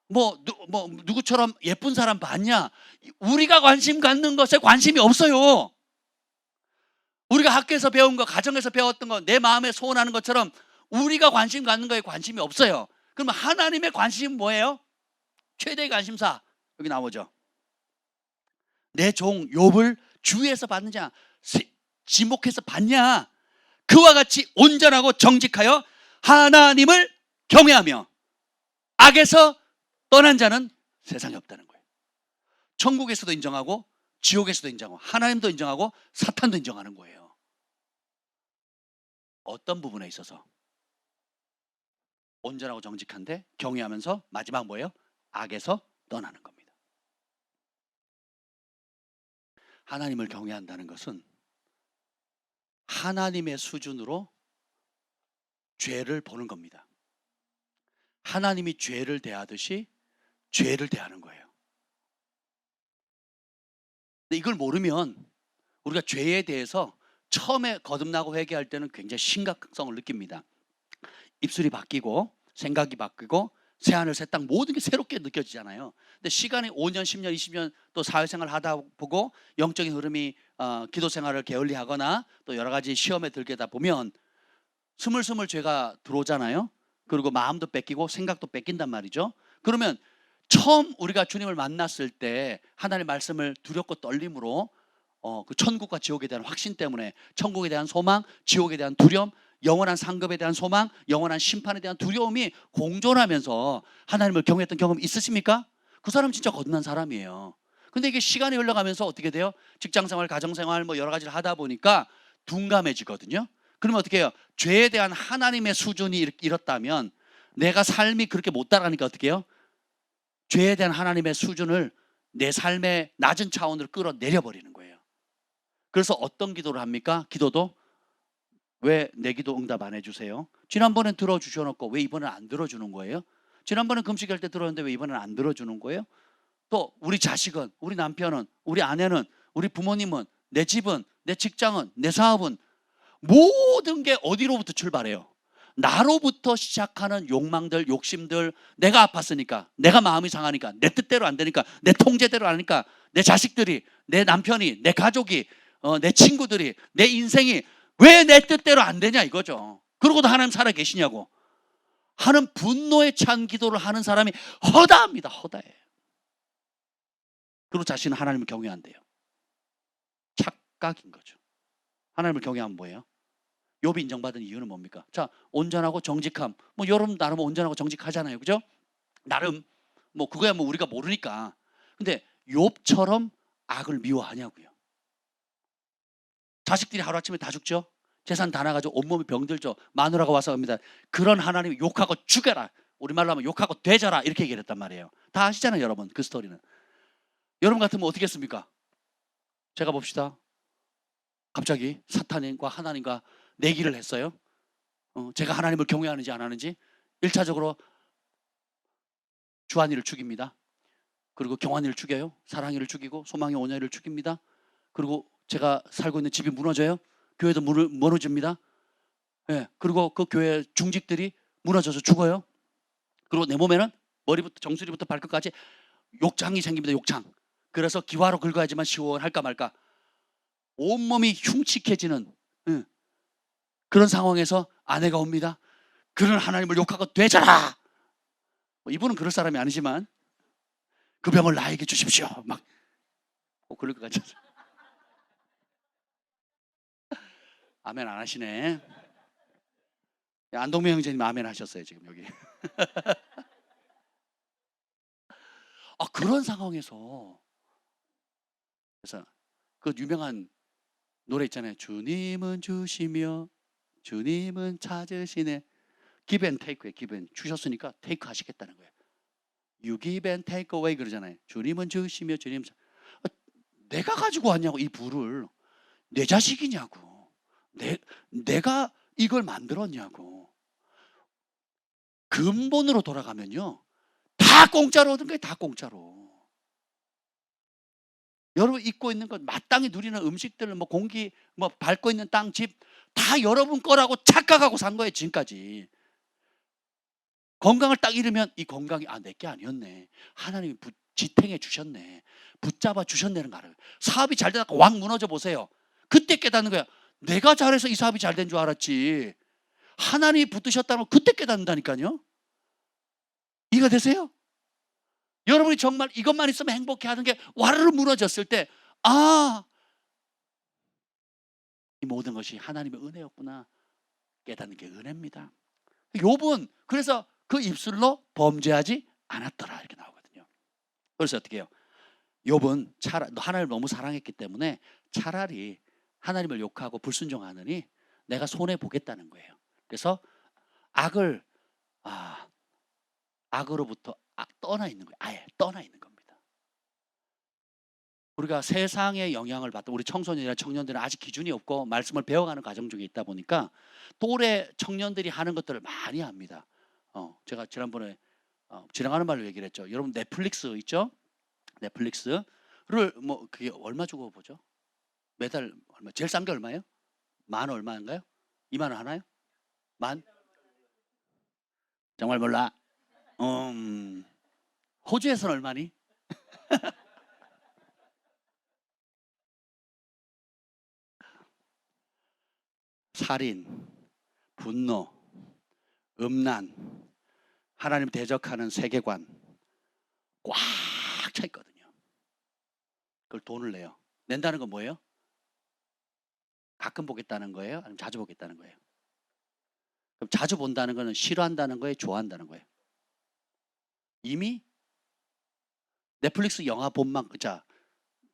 Speaker 1: 누구처럼 예쁜 사람 봤냐? 우리가 관심 갖는 것에 관심이 없어요. 우리가 학교에서 배운 거, 가정에서 배웠던 거, 내 마음에 소원하는 것처럼 우리가 관심 갖는 거에 관심이 없어요. 그러면 하나님의 관심은 뭐예요? 최대의 관심사 여기 나오죠. 내 종 욥을 주위에서 봤느냐, 지목해서 봤냐? 그와 같이 온전하고 정직하여 하나님을 경외하며 악에서 떠난 자는 세상에 없다는 거예요. 천국에서도 인정하고 지옥에서도 인정하고 하나님도 인정하고 사탄도 인정하는 거예요. 어떤 부분에 있어서? 온전하고 정직한데 경외하면서 마지막 뭐예요? 악에서 떠나는 겁니다. 하나님을 경외한다는 것은 하나님의 수준으로 죄를 보는 겁니다. 하나님이 죄를 대하듯이 죄를 대하는 거예요. 근데 이걸 모르면 우리가 죄에 대해서 처음에 거듭나고 회개할 때는 굉장히 심각성을 느낍니다. 입술이 바뀌고 생각이 바뀌고 새하늘 새 땅 모든 게 새롭게 느껴지잖아요. 근데 시간이 5년, 10년, 20년 또 사회생활 하다 보고 영적인 흐름이 기도 생활을 게을리하거나 또 여러 가지 시험에 들게다 보면 스물스물 죄가 들어오잖아요. 그리고 마음도 뺏기고 생각도 뺏긴단 말이죠. 그러면 처음 우리가 주님을 만났을 때 하나님의 말씀을 두렵고 떨림으로 그 천국과 지옥에 대한 확신 때문에 천국에 대한 소망, 지옥에 대한 두려움, 영원한 상급에 대한 소망, 영원한 심판에 대한 두려움이 공존하면서 하나님을 경외했던 경험 있으십니까? 그 사람 진짜 거듭난 사람이에요. 근데 이게 시간이 흘러가면서 어떻게 돼요? 직장생활, 가정생활 뭐 여러 가지를 하다 보니까 둔감해지거든요. 그러면 어떻게 해요? 죄에 대한 하나님의 수준이 이렇다면 내가 삶이 그렇게 못 따라가니까 어떻게 해요? 죄에 대한 하나님의 수준을 내 삶의 낮은 차원으로 끌어내려버리는 거예요. 그래서 어떤 기도를 합니까? 기도도 왜 내 기도 응답 안 해주세요? 지난번엔 들어주셔놓고 왜 이번엔 안 들어주는 거예요? 지난번엔 금식할 때 들었는데 왜 이번엔 안 들어주는 거예요? 또 우리 자식은, 우리 남편은, 우리 아내는, 우리 부모님은, 내 집은, 내 직장은, 내 사업은 모든 게 어디로부터 출발해요? 나로부터 시작하는 욕망들, 욕심들, 내가 아팠으니까, 내가 마음이 상하니까, 내 뜻대로 안 되니까, 내 통제대로 안 하니까, 내 자식들이, 내 남편이, 내 가족이, 내 친구들이, 내 인생이 왜 내 뜻대로 안 되냐 이거죠. 그러고도 하나님 살아 계시냐고 하는 분노에 찬 기도를 하는 사람이 허다합니다. 허다해. 그리고 자신은 하나님을 경외한대요. 착각인 거죠. 하나님을 경외하면 뭐예요? 욥이 인정받은 이유는 뭡니까? 자, 온전하고 정직함. 뭐 여러분 나름 온전하고 정직하잖아요. 그죠? 나름 뭐 그거야 뭐 우리가 모르니까. 근데 욥처럼 악을 미워하냐고요. 자식들이 하루아침에 다 죽죠. 재산 다 나가지고 온몸이 병들죠. 마누라가 와서 합니다. 그런 하나님 욕하고 죽여라. 우리말로 하면 욕하고 되져라. 이렇게 얘기를 했단 말이에요. 다 아시잖아요, 여러분. 그 스토리는. 여러분 같으면 어떻게 했습니까? 제가 봅시다. 갑자기 사탄과 하나님과 내기를 했어요. 제가 하나님을 경외하는지 안 하는지. 1차적으로 주한이를 죽입니다. 그리고 경환이를 죽여요. 사랑이를 죽이고 소망의 온유를 죽입니다. 그리고 제가 살고 있는 집이 무너져요. 교회도 무너집니다. 예, 그리고 그 교회 중직들이 무너져서 죽어요. 그리고 내 몸에는 머리부터 정수리부터 발끝까지 욕창이 생깁니다. 욕창. 그래서 기와로 긁어야지만 시원할까 말까. 온몸이 흉측해지는 그런 상황에서 아내가 옵니다. 그런 하나님을 욕하고 되져라. 이분은 그럴 사람이 아니지만 그 병을 나에게 주십시오. 막 그럴 것 같죠. 아멘 안 하시네. 안동명 형제님 아멘 하셨어요 지금 여기. 그런 상황에서 그래서 그 유명한 노래 있잖아요. 주님은 주시며 주님은 찾으시네. give and take에 give and 주셨으니까 take 하시겠다는 거예요. You give and take away 그러잖아요. 주님은 주시며 주님 내가 가지고 왔냐고 이 부를. 내 자식이냐고. 내가 이걸 만들었냐고. 근본으로 돌아가면요. 다 공짜로 얻은 거예요. 다 공짜로. 여러분 입고 있는 것, 마땅히 누리는 음식들, 뭐 공기, 뭐 밟고 있는 땅, 집 다 여러분 거라고 착각하고 산 거예요. 지금까지. 건강을 딱 잃으면 이 건강이 내게 아니었네. 하나님이 지탱해 주셨네. 붙잡아 주셨다는 거 알아요. 사업이 잘 되다가 왕 무너져 보세요. 그때 깨닫는 거야. 내가 잘해서 이 사업이 잘 된 줄 알았지. 하나님이 붙드셨다는 걸 그때 깨닫는다니까요. 이해가 되세요? 여러분이 정말 이것만 있으면 행복해 하는 게 와르르 무너졌을 때 이 모든 것이 하나님의 은혜였구나 깨닫는 게 은혜입니다. 욥은 그래서 그 입술로 범죄하지 않았더라 이렇게 나오거든요. 그래서 어떻게 해요? 욥은 하나님을 너무 사랑했기 때문에 차라리 하나님을 욕하고 불순종하느니 내가 손해보겠다는 거예요. 그래서 악으로부터 떠나 있는 거예요. 아예 떠나 있는 겁니다. 우리가 세상의 영향을 받던 우리 청소년이나 청년들은 아직 기준이 없고 말씀을 배워가는 과정 중에 있다 보니까 또래 청년들이 하는 것들을 많이 합니다. 제가 지난번에 지나가는 말로 얘기를 했죠. 여러분 넷플릭스 있죠? 넷플릭스를 뭐 그게 얼마 주고 보죠? 매달 얼마? 제일 싼 게 얼마예요? 10,000원 얼마인가요? 20,000원 하나요? 정말 몰라. 호주에서는 얼마니? 살인, 분노, 음란, 하나님 대적하는 세계관 꽉 차 있거든요. 그걸 돈을 내요. 낸다는 건 뭐예요? 가끔 보겠다는 거예요? 아니면 자주 보겠다는 거예요? 그럼 자주 본다는 거는 싫어한다는 거예요? 좋아한다는 거예요? 이미 넷플릭스 영화 본만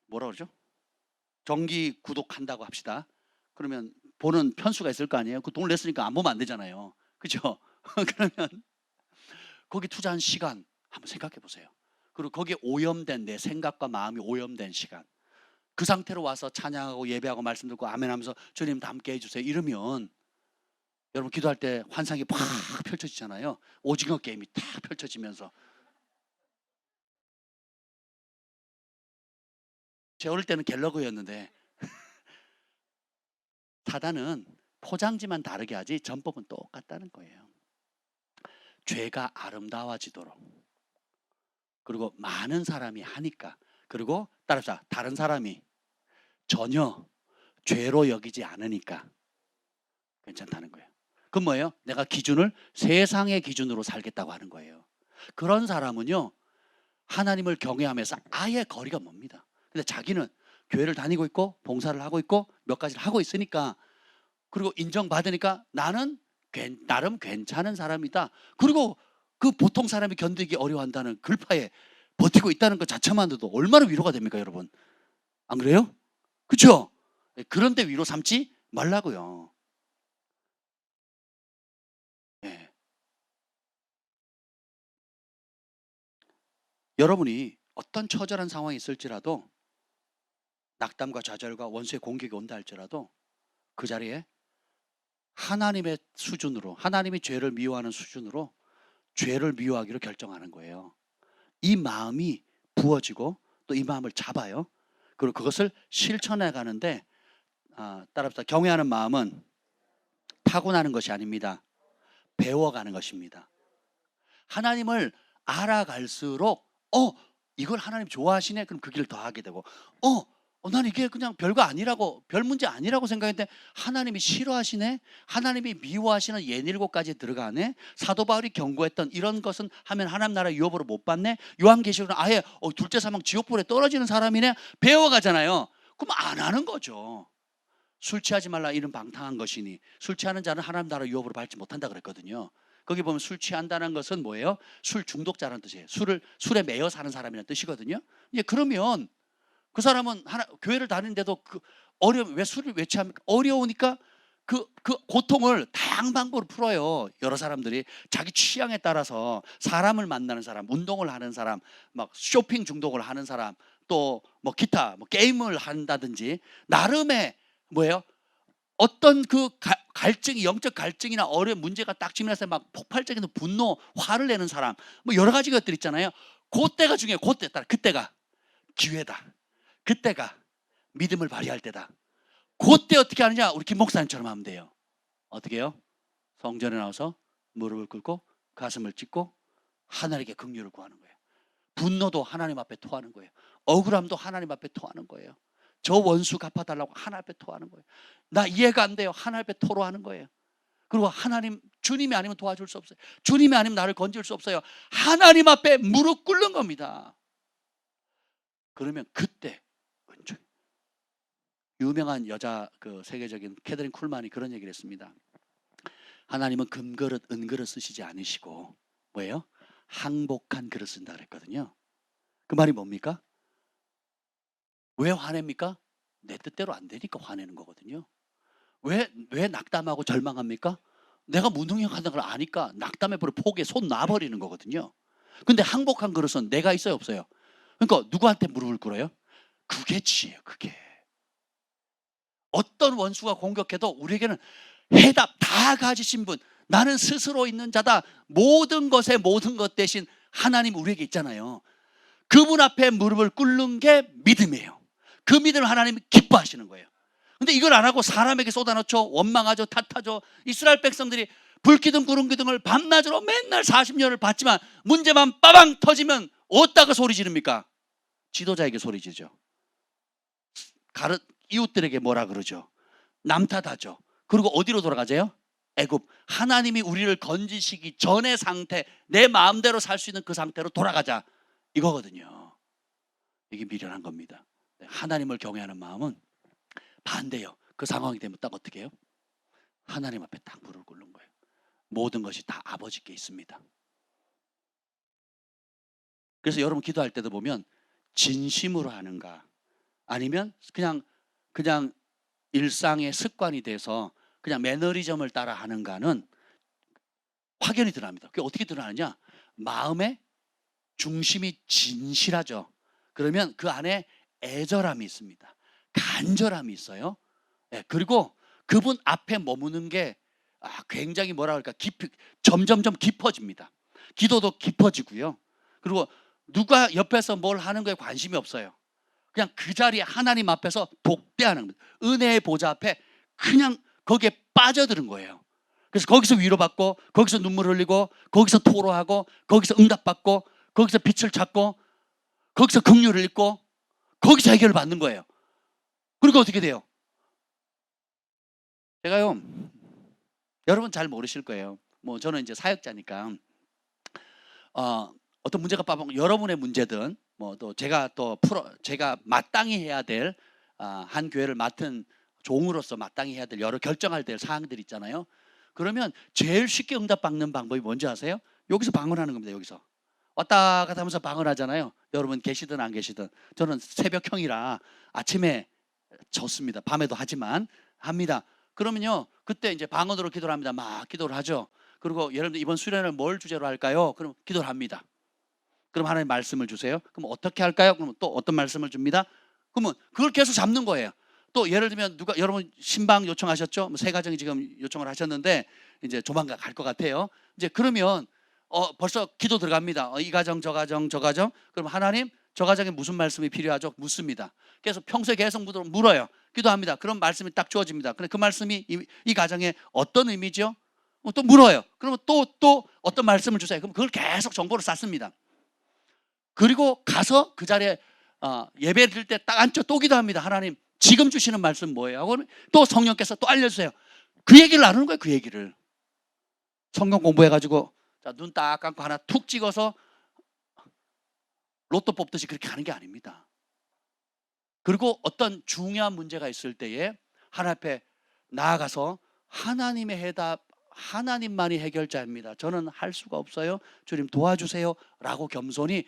Speaker 1: 뭐라 그러죠? 정기 구독한다고 합시다. 그러면 보는 편수가 있을 거 아니에요? 그 돈을 냈으니까 안 보면 안 되잖아요. 그죠? 그러면 거기 투자한 시간 한번 생각해 보세요. 그리고 거기에 오염된 내 생각과 마음이 오염된 시간. 그 상태로 와서 찬양하고 예배하고 말씀 듣고 아멘 하면서 주님 함께 해주세요. 이러면 여러분 기도할 때 환상이 팍 펼쳐지잖아요. 오징어 게임이 탁 펼쳐지면서. 제 어릴 때는 갤러그였는데 사단은 포장지만 다르게 하지 전법은 똑같다는 거예요. 죄가 아름다워지도록, 그리고 많은 사람이 하니까, 그리고 따라서 다른 사람이 전혀 죄로 여기지 않으니까 괜찮다는 거예요. 그건 뭐예요? 내가 기준을 세상의 기준으로 살겠다고 하는 거예요. 그런 사람은요, 하나님을 경외하면서 아예 거리가 멉니다. 근데 자기는 교회를 다니고 있고 봉사를 하고 있고 몇 가지를 하고 있으니까, 그리고 인정받으니까 나는 나름 괜찮은 사람이다. 그리고 그 보통 사람이 견디기 어려워한다는 글파에 버티고 있다는 것 자체만으로도 얼마나 위로가 됩니까, 여러분? 안 그래요? 그렇죠? 그런데 위로 삼지 말라고요. 네. 여러분이 어떤 처절한 상황이 있을지라도, 낙담과 좌절과 원수의 공격이 온다 할지라도 그 자리에 하나님의 수준으로, 하나님이 죄를 미워하는 수준으로 죄를 미워하기로 결정하는 거예요. 이 마음이 부어지고 또 이 마음을 잡아요. 그리고 그것을 실천해 가는데, 따라합시다. 경외하는 마음은 타고나는 것이 아닙니다. 배워가는 것입니다. 하나님을 알아갈수록 이걸 하나님 좋아하시네. 그럼 그 길을 더 하게 되고, 난 이게 그냥 별거 아니라고, 별 문제 아니라고 생각했는데 하나님이 싫어하시네. 하나님이 미워하시는 예닐고까지 들어가네. 사도 바울이 경고했던 이런 것은 하면 하나님 나라 유업으로 못 받네. 요한계시록은 아예 둘째 사망 지옥불에 떨어지는 사람이네. 배워가잖아요. 그럼 안 하는 거죠. 술 취하지 말라 이런 방탕한 것이니 술 취하는 자는 하나님 나라 유업으로 받지 못한다 그랬거든요. 거기 보면 술 취한다는 것은 뭐예요? 술 중독자라는 뜻이에요. 술에 매여 사는 사람이라는 뜻이거든요. 이제 그러면 그 사람은 교회를 다니는데도 왜 술을 왜 취합니까? 어려우니까 그 고통을 다양한 방법으로 풀어요. 여러 사람들이 자기 취향에 따라서 사람을 만나는 사람, 운동을 하는 사람, 막 쇼핑 중독을 하는 사람, 또 뭐 기타 게임을 한다든지 나름의 뭐예요? 어떤 갈증이, 영적 갈증이나 어려운 문제가 딱 지면서 막 폭발적인 분노, 화를 내는 사람, 뭐 여러 가지 것들 있잖아요. 그때가 중요해요. 그때가 기회다. 그때가 믿음을 발휘할 때다. 그때 어떻게 하느냐? 우리 김 목사님처럼 하면 돼요. 어떻게 해요? 성전에 나와서 무릎을 꿇고 가슴을 찢고 하나님께 긍휼을 구하는 거예요. 분노도 하나님 앞에 토하는 거예요. 억울함도 하나님 앞에 토하는 거예요. 저 원수 갚아달라고 하나님 앞에 토하는 거예요. 나 이해가 안 돼요. 하나님 앞에 토로하는 거예요. 그리고 주님이 아니면 도와줄 수 없어요. 주님이 아니면 나를 건질 수 없어요. 하나님 앞에 무릎 꿇는 겁니다. 그러면 그때 유명한 여자, 세계적인 캐더린 쿨만이 그런 얘기를 했습니다. 하나님은 금그릇, 은그릇 쓰시지 않으시고 뭐예요? 항복한 그릇 쓴다 그랬거든요. 그 말이 뭡니까? 왜 화냅니까? 내 뜻대로 안 되니까 화내는 거거든요. 왜 낙담하고 절망합니까? 내가 무능력하다는 걸 아니까 낙담해버려 포기에 손 놔버리는 거거든요. 근데 항복한 그릇은 내가 있어요, 없어요? 그러니까 누구한테 무릎을 꿇어요? 그게 지혜예요, 그게. 어떤 원수가 공격해도 우리에게는 해답 다 가지신 분, 나는 스스로 있는 자다. 모든 것에 모든 것 대신 하나님 우리에게 있잖아요. 그분 앞에 무릎을 꿇는 게 믿음이에요. 그 믿음을 하나님이 기뻐하시는 거예요. 근데 이걸 안 하고 사람에게 쏟아놓죠. 원망하죠. 탓하죠. 이스라엘 백성들이 불기둥 구름기둥을 밤낮으로 맨날 40년을 받지만 문제만 빠방 터지면 어디다가 소리 지릅니까? 지도자에게 소리 지르죠. 이웃들에게 뭐라 그러죠? 남 탓하죠. 그리고 어디로 돌아가세요? 애굽. 하나님이 우리를 건지시기 전의 상태, 내 마음대로 살 수 있는 그 상태로 돌아가자, 이거거든요. 이게 미련한 겁니다. 하나님을 경외하는 마음은 반대요. 그 상황이 되면 딱 어떻게 해요? 하나님 앞에 딱 무릎을 꿇는 거예요. 모든 것이 다 아버지께 있습니다. 그래서 여러분 기도할 때도 보면 진심으로 하는가, 아니면 그냥 일상의 습관이 돼서 그냥 매너리즘을 따라 하는가는 확연히 드러납니다. 그게 어떻게 드러나느냐? 마음의 중심이 진실하죠. 그러면 그 안에 애절함이 있습니다. 간절함이 있어요. 그리고 그분 앞에 머무는 게 굉장히 뭐라 그럴까 깊이 점점점 깊어집니다. 기도도 깊어지고요. 그리고 누가 옆에서 뭘 하는 거에 관심이 없어요. 그냥 그 자리에 하나님 앞에서 독대하는 거예요. 은혜의 보좌 앞에 그냥 거기에 빠져드는 거예요. 그래서 거기서 위로받고 거기서 눈물 흘리고 거기서 토로하고 거기서 응답받고 거기서 빛을 찾고 거기서 긍휼을 읽고 거기서 해결을 받는 거예요. 그리고 어떻게 돼요? 제가요, 여러분 잘 모르실 거예요. 뭐 저는 이제 사역자니까 어떤 문제가 빠면 여러분의 문제든 뭐 또 제가 제가 마땅히 해야 될 한 교회를 맡은 종으로서 마땅히 해야 될 여러 결정할 될 사항들 있잖아요. 그러면 제일 쉽게 응답받는 방법이 뭔지 아세요? 여기서 방언하는 겁니다. 여기서 왔다 갔다 하면서 방언하잖아요. 여러분 계시든 안 계시든. 저는 새벽형이라 아침에 좋습니다. 밤에도 하지만 합니다. 그러면요, 그때 이제 방언으로 기도를 합니다. 막 기도를 하죠. 그리고 여러분들 이번 수련을 뭘 주제로 할까요? 그럼 기도를 합니다. 그럼 하나님 말씀을 주세요. 그럼 어떻게 할까요? 그럼 또 어떤 말씀을 줍니다. 그러면 그걸 계속 잡는 거예요. 또 예를 들면 누가 여러분 신방 요청하셨죠? 뭐 세 가정이 지금 요청을 하셨는데 이제 조만간 갈 것 같아요. 이제 그러면 벌써 기도 들어갑니다. 이 가정 저 가정 저 가정. 그럼 하나님 저 가정에 무슨 말씀이 필요하죠? 묻습니다. 그래서 평소에 계속 물어요. 기도합니다. 그럼 말씀이 딱 주어집니다. 근데 그 말씀이 이 가정에 어떤 의미죠? 또 물어요. 그러면 또 어떤 말씀을 주세요. 그럼 그걸 계속 정보를 쌓습니다. 그리고 가서 그 자리에 예배 드릴 때 딱 앉죠. 또 기도합니다. 하나님 지금 주시는 말씀 뭐예요? 하고 또 성령께서 또 알려주세요. 그 얘기를 나누는 거예요. 그 얘기를. 성경 공부해가지고 눈 딱 감고 하나 툭 찍어서 로또 뽑듯이 그렇게 하는 게 아닙니다. 그리고 어떤 중요한 문제가 있을 때에 하나님 앞에 나아가서 하나님의 해답, 하나님만이 해결자입니다. 저는 할 수가 없어요. 주님 도와주세요. 라고 겸손히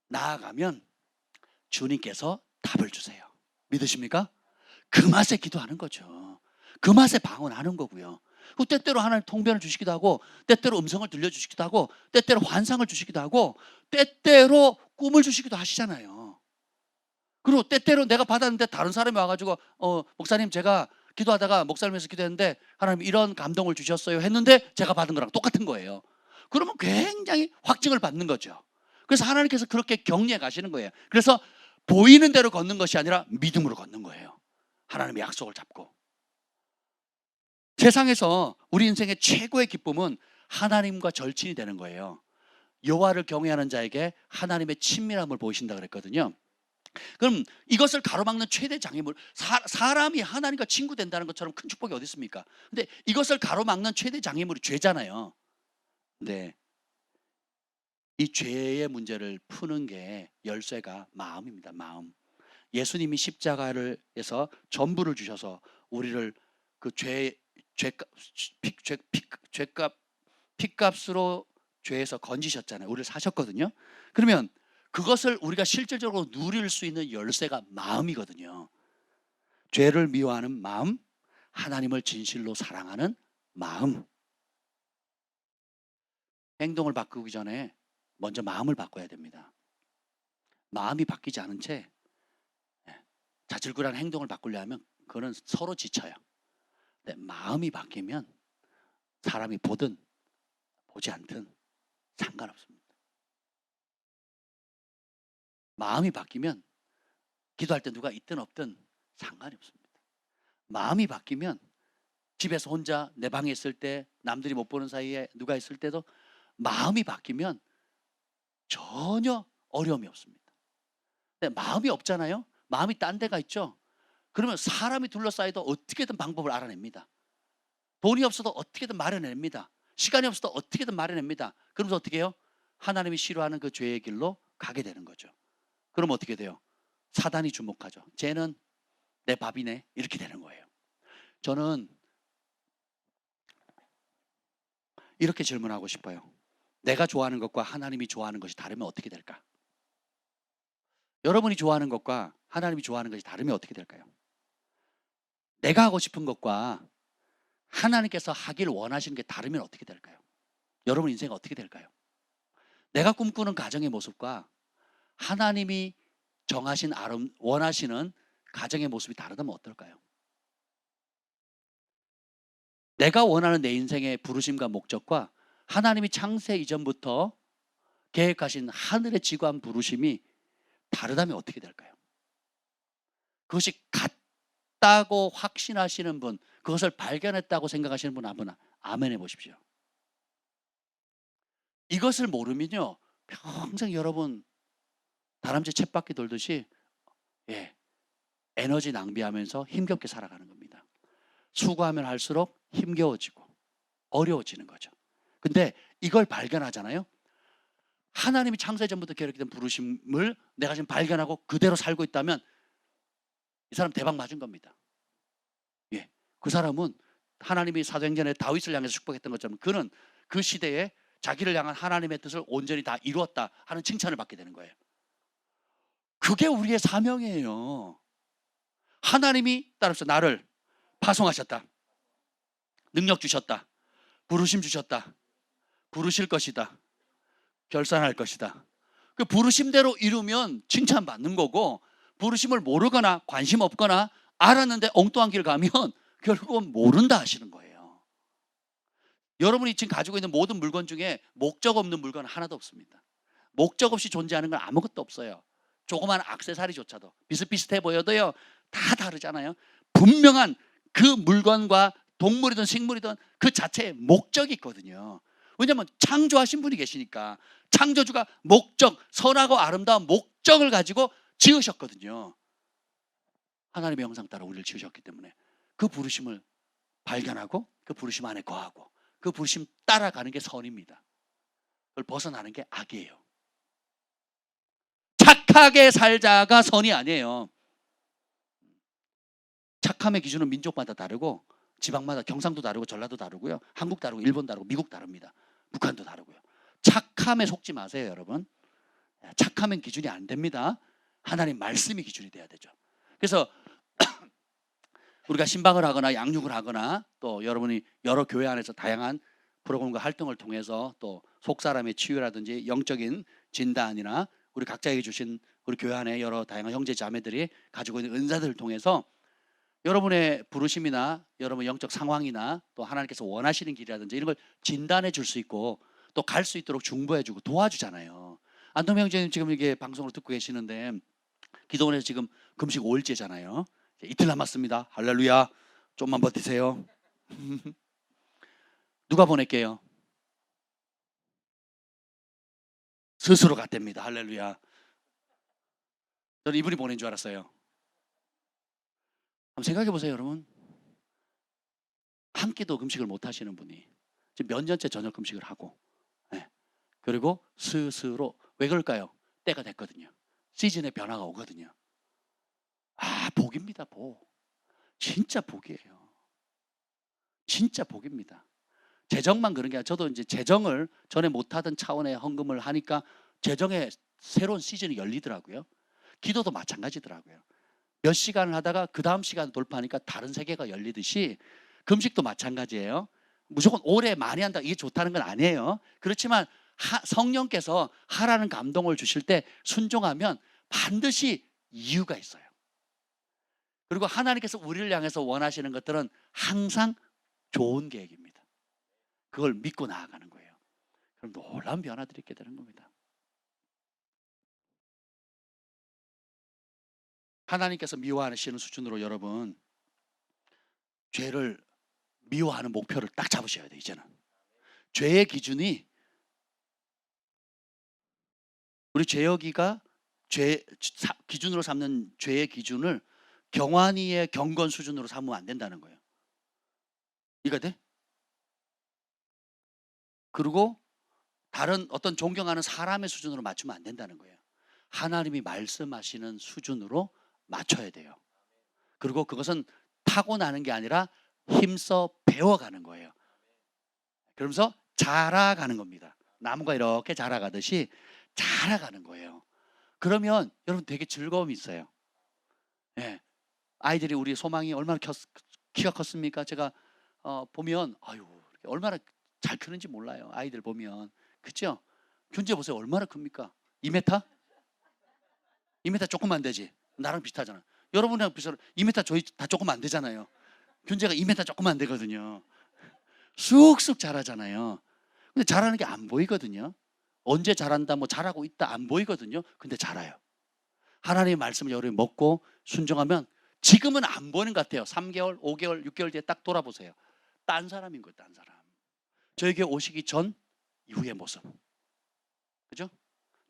Speaker 1: 나아가면 주님께서 답을 주세요. 믿으십니까? 그 맛에 기도하는 거죠. 그 맛에 방언하는 거고요. 때때로 하나님 통변을 주시기도 하고 때때로 음성을 들려주시기도 하고 때때로 환상을 주시기도 하고 때때로 꿈을 주시기도 하시잖아요. 그리고 때때로 내가 받았는데 다른 사람이 와가지고 목사님 제가 기도하다가 목사님에서 기도했는데 하나님 이런 감동을 주셨어요 했는데 제가 받은 거랑 똑같은 거예요. 그러면 굉장히 확증을 받는 거죠. 그래서 하나님께서 그렇게 격려해 가시는 거예요. 그래서 보이는 대로 걷는 것이 아니라 믿음으로 걷는 거예요. 하나님의 약속을 잡고. 세상에서 우리 인생의 최고의 기쁨은 하나님과 절친이 되는 거예요. 여호와를 경외하는 자에게 하나님의 친밀함을 보이신다 그랬거든요. 그럼 이것을 가로막는 최대 장애물, 사람이 하나님과 친구 된다는 것처럼 큰 축복이 어디 있습니까? 근데 이것을 가로막는 최대 장애물이 죄잖아요. 네. 이 죄의 문제를 푸는 게 열쇠가 마음입니다. 마음. 예수님이 십자가를 해서 전부를 주셔서 우리를 그 핏값으로 죄에서 건지셨잖아요. 우리를 사셨거든요. 그러면 그것을 우리가 실질적으로 누릴 수 있는 열쇠가 마음이거든요. 죄를 미워하는 마음, 하나님을 진실로 사랑하는 마음. 행동을 바꾸기 전에 먼저 마음을 바꿔야 됩니다. 마음이 바뀌지 않은 채 자질구레한 행동을 바꾸려 하면 그거는 서로 지쳐요. 근데 마음이 바뀌면 사람이 보든 보지 않든 상관없습니다. 마음이 바뀌면 기도할 때 누가 있든 없든 상관이 없습니다. 마음이 바뀌면 집에서 혼자 내 방에 있을 때 남들이 못 보는 사이에 누가 있을 때도 마음이 바뀌면 전혀 어려움이 없습니다. 근데 마음이 없잖아요. 마음이 딴 데가 있죠. 그러면 사람이 둘러싸여도 어떻게든 방법을 알아냅니다. 돈이 없어도 어떻게든 마련냅니다. 시간이 없어도 어떻게든 마련냅니다. 그러면서 어떻게 해요? 하나님이 싫어하는 그 죄의 길로 가게 되는 거죠. 그럼 어떻게 돼요? 사단이 주목하죠. 쟤는 내 밥이네. 이렇게 되는 거예요. 저는 이렇게 질문하고 싶어요. 내가 좋아하는 것과 하나님이 좋아하는 것이 다르면 어떻게 될까? 여러분이 좋아하는 것과 하나님이 좋아하는 것이 다르면 어떻게 될까요? 내가 하고 싶은 것과 하나님께서 하길 원하시는 게 다르면 어떻게 될까요? 여러분 인생은 어떻게 될까요? 내가 꿈꾸는 가정의 모습과 하나님이 정하신 원하시는 가정의 모습이 다르다면 어떨까요? 내가 원하는 내 인생의 부르심과 목적과 하나님이 창세 이전부터 계획하신 하늘의 지구한 부르심이 다르다면 어떻게 될까요? 그것이 같다고 확신하시는 분, 그것을 발견했다고 생각하시는 분 한번 아멘 해보십시오. 이것을 모르면요, 평생 여러분 다람쥐 쳇바퀴 돌듯이 에너지 낭비하면서 힘겹게 살아가는 겁니다. 수고하면 할수록 힘겨워지고 어려워지는 거죠. 근데 이걸 발견하잖아요. 하나님이 창세 전부터 계획된 부르심을 내가 지금 발견하고 그대로 살고 있다면 이 사람 대박 맞은 겁니다. 그 사람은 하나님이 사도행전에 다윗을 향해서 축복했던 것처럼 그는 그 시대에 자기를 향한 하나님의 뜻을 온전히 다 이루었다 하는 칭찬을 받게 되는 거예요. 그게 우리의 사명이에요. 하나님이 따라서 나를 파송하셨다. 능력 주셨다. 부르심 주셨다. 부르실 것이다. 결산할 것이다. 그 부르심대로 이루면 칭찬받는 거고, 부르심을 모르거나 관심 없거나 알았는데 엉뚱한 길 가면 결국은 모른다 하시는 거예요. 여러분이 지금 가지고 있는 모든 물건 중에 목적 없는 물건은 하나도 없습니다. 목적 없이 존재하는 건 아무것도 없어요. 조그만 액세서리조차도 비슷비슷해 보여도요, 다 다르잖아요. 분명한 그 물건과 동물이든 식물이든 그 자체에 목적이 있거든요. 왜냐하면 창조하신 분이 계시니까. 창조주가 목적, 선하고 아름다운 목적을 가지고 지으셨거든요. 하나님의 형상 따라 우리를 지으셨기 때문에 그 부르심을 발견하고 그 부르심 안에 거하고 그 부르심 따라가는 게 선입니다. 그걸 벗어나는 게 악이에요. 착하게 살자가 선이 아니에요. 착함의 기준은 민족마다 다르고 지방마다, 경상도 다르고 전라도 다르고요, 한국 다르고 일본 다르고 미국 다릅니다. 북한도 다르고요. 착함에 속지 마세요, 여러분. 착함은 기준이 안 됩니다. 하나님 말씀이 기준이 돼야 되죠. 그래서 우리가 신방을 하거나 양육을 하거나 또 여러분이 여러 교회 안에서 다양한 프로그램과 활동을 통해서 또 속사람의 치유라든지 영적인 진단이나 우리 각자에게 주신 우리 교회 안에 여러 다양한 형제 자매들이 가지고 있는 은사들을 통해서 여러분의 부르심이나 여러분 영적 상황이나 또 하나님께서 원하시는 길이라든지 이런 걸 진단해 줄 수 있고 또 갈 수 있도록 중보해 주고 도와주잖아요. 안동 형제님 지금 이게 방송을 듣고 계시는데 기도원에서 지금 금식 5일째잖아요. 이틀 남았습니다. 할렐루야. 좀만 버티세요. 누가 보낼게요? 스스로 갔답니다. 할렐루야. 저는 이분이 보낸 줄 알았어요. 한번 생각해 보세요, 여러분. 한 끼도 금식을 못 하시는 분이 지금 몇 년째 저녁 금식을 하고, 그리고 스스로, 왜 그럴까요? 때가 됐거든요. 시즌의 변화가 오거든요. 복입니다, 복. 진짜 복이에요. 진짜 복입니다. 재정만 그런 게 아니라 저도 이제 재정을 전에 못하던 차원의 헌금을 하니까 재정의 새로운 시즌이 열리더라고요. 기도도 마찬가지더라고요. 몇 시간을 하다가 그 다음 시간 돌파하니까 다른 세계가 열리듯이 금식도 마찬가지예요. 무조건 오래 많이 한다 이게 좋다는 건 아니에요. 그렇지만 성령께서 하라는 감동을 주실 때 순종하면 반드시 이유가 있어요. 그리고 하나님께서 우리를 향해서 원하시는 것들은 항상 좋은 계획입니다. 그걸 믿고 나아가는 거예요. 그럼 놀라운 변화들이 있게 되는 겁니다. 하나님께서 미워하시는 수준으로 여러분 죄를 미워하는 목표를 딱 잡으셔야 돼요. 이제는 죄의 기준이, 우리 죄여기가 기준으로 삼는 죄의 기준을 경환이의 경건 수준으로 삼으면 안 된다는 거예요. 이해가 돼? 그리고 다른 어떤 존경하는 사람의 수준으로 맞추면 안 된다는 거예요. 하나님이 말씀하시는 수준으로 맞춰야 돼요. 그리고 그것은 타고나는 게 아니라 힘써 배워가는 거예요. 그러면서 자라가는 겁니다. 나무가 이렇게 자라가듯이 자라가는 거예요. 그러면 여러분 되게 즐거움이 있어요. 아이들이, 우리 소망이 얼마나 키가 컸습니까? 제가 보면 얼마나 잘 크는지 몰라요. 아이들 보면. 그죠? 균재 보세요. 얼마나 큽니까? 2m? 2m 조금 안 되지. 나랑 비슷하잖아. 여러분이랑 비슷하잖아. 2m 저희 다 조금 안 되잖아요. 균재가 2m 조금 안 되거든요. 쑥쑥 자라잖아요. 근데 자라는 게 안 보이거든요. 언제 자란다, 뭐 잘하고 있다 안 보이거든요. 근데 자라요. 하나님의 말씀을 여러분이 먹고 순종하면 지금은 안 보이는 것 같아요. 3개월, 5개월, 6개월 뒤에 딱 돌아보세요. 딴 사람인 거예요. 딴 사람. 저에게 오시기 전 이후의 모습. 그죠?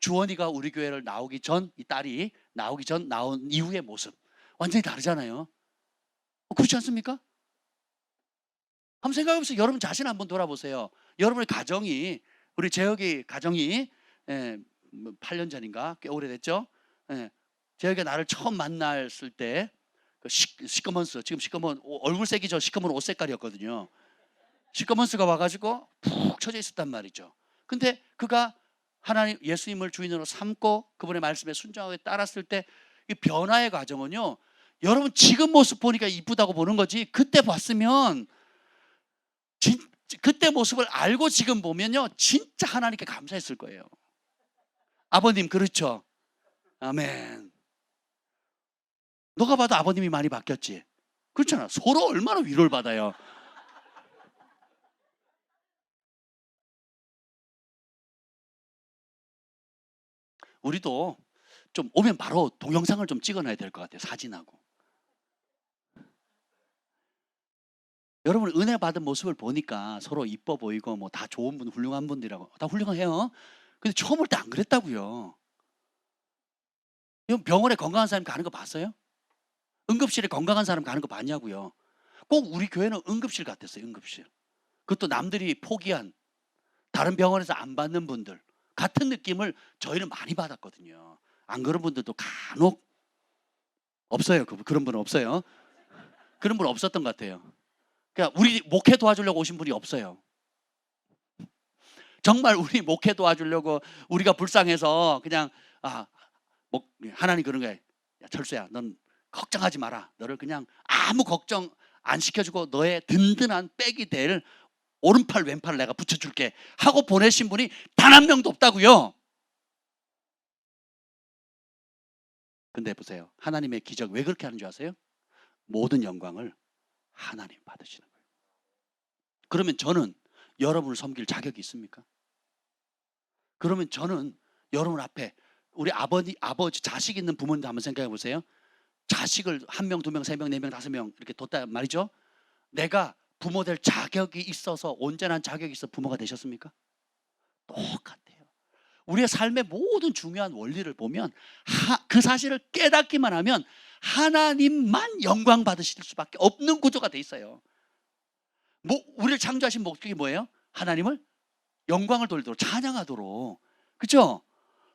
Speaker 1: 주원이가 우리 교회를 나오기 전, 이 딸이 나오기 전 나온 이후의 모습. 완전히 다르잖아요. 그렇지 않습니까? 한번 생각해보세요. 여러분 자신 한번 돌아보세요. 여러분의 가정이, 우리 재혁이 가정이 8년 전인가 꽤 오래됐죠. 재혁이가 나를 처음 만났을 때 그 시커먼스, 지금 시커먼 얼굴색이 저 시커먼 옷 색깔이었거든요. 시커먼스가 와가지고 푹 처져 있었단 말이죠. 근데 그가 하나님 예수님을 주인으로 삼고 그분의 말씀에 순종하게 따랐을 때 이 변화의 과정은요, 여러분 지금 모습 보니까 이쁘다고 보는 거지, 그때 봤으면 그때 모습을 알고 지금 보면요 진짜 하나님께 감사했을 거예요. 아버님 그렇죠? 아멘. 너가 봐도 아버님이 많이 바뀌었지? 그렇잖아. 서로 얼마나 위로를 받아요. 우리도 좀 오면 바로 동영상을 좀 찍어놔야 될 것 같아요. 사진하고. 여러분 은혜 받은 모습을 보니까 서로 이뻐 보이고 뭐 다 좋은 분, 훌륭한 분들이라고 다 훌륭해요. 근데 처음 올 때 안 그랬다고요. 병원에 건강한 사람 가는 거 봤어요? 응급실에 건강한 사람 가는 거 봤냐고요. 꼭 우리 교회는 응급실 같았어요. 응급실. 그것도 남들이 포기한, 다른 병원에서 안 받는 분들 같은 느낌을 저희는 많이 받았거든요. 안 그런 분들도 간혹 없어요. 그런 분은 없어요. 그런 분 없었던 것 같아요. 그러니까 우리 목회 도와주려고 오신 분이 없어요. 정말 우리 목회 도와주려고 우리가 불쌍해서 그냥 하나님 그런 거예요. 야, 철수야, 넌 걱정하지 마라. 너를 그냥 아무 걱정 안 시켜주고 너의 든든한 백이 될 오른팔 왼팔을 내가 붙여줄게 하고 보내신 분이 단 한 명도 없다고요. 근데 보세요. 하나님의 기적 왜 그렇게 하는 줄 아세요? 모든 영광을 하나님 받으시는 거예요. 그러면 저는 여러분을 섬길 자격이 있습니까? 그러면 저는 여러분 앞에 우리 아버지 자식 있는 부모님도 한번 생각해 보세요. 자식을 1명, 2명, 3명, 4명, 5명 이렇게 뒀단 말이죠. 내가 부모 될 자격이 있어서, 온전한 자격이 있어 부모가 되셨습니까? 똑같아요. 우리의 삶의 모든 중요한 원리를 보면 그 사실을 깨닫기만 하면 하나님만 영광 받으실 수밖에 없는 구조가 돼 있어요. 우리를 창조하신 목적이 뭐예요? 하나님을 영광을 돌리도록, 찬양하도록. 그렇죠?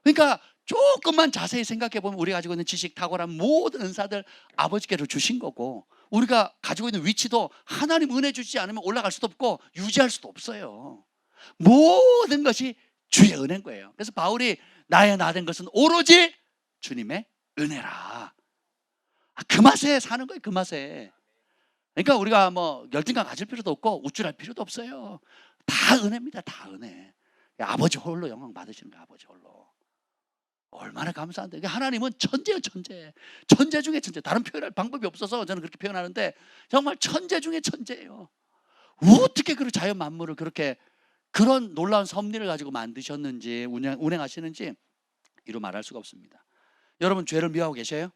Speaker 1: 그러니까 조금만 자세히 생각해 보면 우리가 가지고 있는 지식, 탁월한 모든 은사들 아버지께로 주신 거고, 우리가 가지고 있는 위치도 하나님 은혜 주시지 않으면 올라갈 수도 없고 유지할 수도 없어요. 모든 것이 주의 은혜인 거예요. 그래서 바울이 나의 나 된 것은 오로지 주님의 은혜라. 그 맛에 사는 거예요. 그 맛에. 그러니까 우리가 뭐 열등감 가질 필요도 없고 우쭐할 필요도 없어요. 다 은혜입니다. 다 은혜. 아버지 홀로 영광 받으시는 거예요. 아버지 홀로. 얼마나 감사한데. 하나님은 천재예요. 천재. 천재 중에 천재. 다른 표현할 방법이 없어서 저는 그렇게 표현하는데 정말 천재 중에 천재예요. 어떻게 그 자연 만물을 그렇게 그런 놀라운 섭리를 가지고 만드셨는지, 운행하시는지 이루 말할 수가 없습니다. 여러분 죄를 미워하고 계셔요?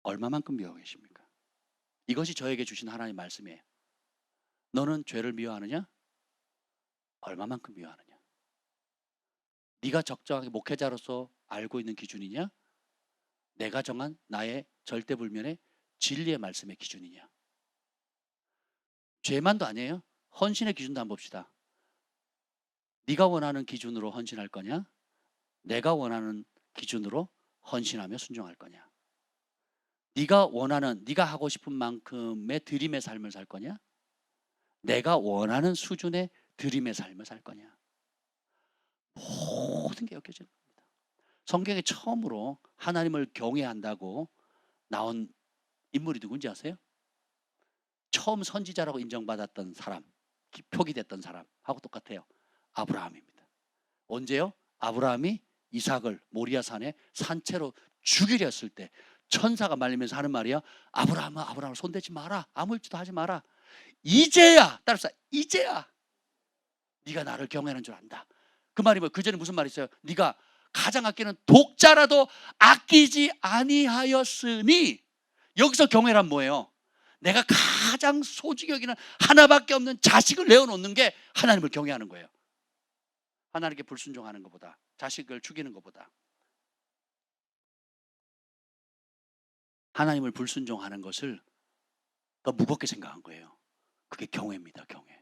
Speaker 1: 얼마만큼 미워하고 계십니까? 이것이 저에게 주신 하나님의 말씀이에요. 너는 죄를 미워하느냐? 얼마만큼 미워하느냐? 네가 적정하게 목회자로서 알고 있는 기준이냐? 내가 정한 나의 절대불면의 진리의 말씀의 기준이냐? 죄만도 아니에요. 헌신의 기준도 한번 봅시다. 네가 원하는 기준으로 헌신할 거냐? 내가 원하는 기준으로 헌신하며 순종할 거냐? 네가 하고 싶은 만큼의 드림의 삶을 살 거냐? 내가 원하는 수준의 드림의 삶을 살 거냐? 모든 게 엮여지는 겁니다. 성경에 처음으로 하나님을 경외한다고 나온 인물이 누군지 아세요? 처음 선지자라고 인정받았던 사람, 표기됐던 사람하고 똑같아요. 아브라함입니다. 언제요? 아브라함이 이삭을 모리아산에 산채로 죽이려 했을 때 천사가 말리면서 하는 말이야. 아브라함아, 아브라함을 손대지 마라. 아무 일도 하지 마라. 이제야, 따라서 이제야 네가 나를 경외하는 줄 안다. 그 말이 뭐, 그 전에 무슨 말이 있어요? 네가 가장 아끼는 독자라도 아끼지 아니하였으니. 여기서 경외란 뭐예요? 내가 가장 소중히 여기는 하나밖에 없는 자식을 내어놓는 게 하나님을 경외하는 거예요. 하나님께 불순종하는 것보다, 자식을 죽이는 것보다 하나님을 불순종하는 것을 더 무겁게 생각한 거예요. 그게 경외입니다. 경외.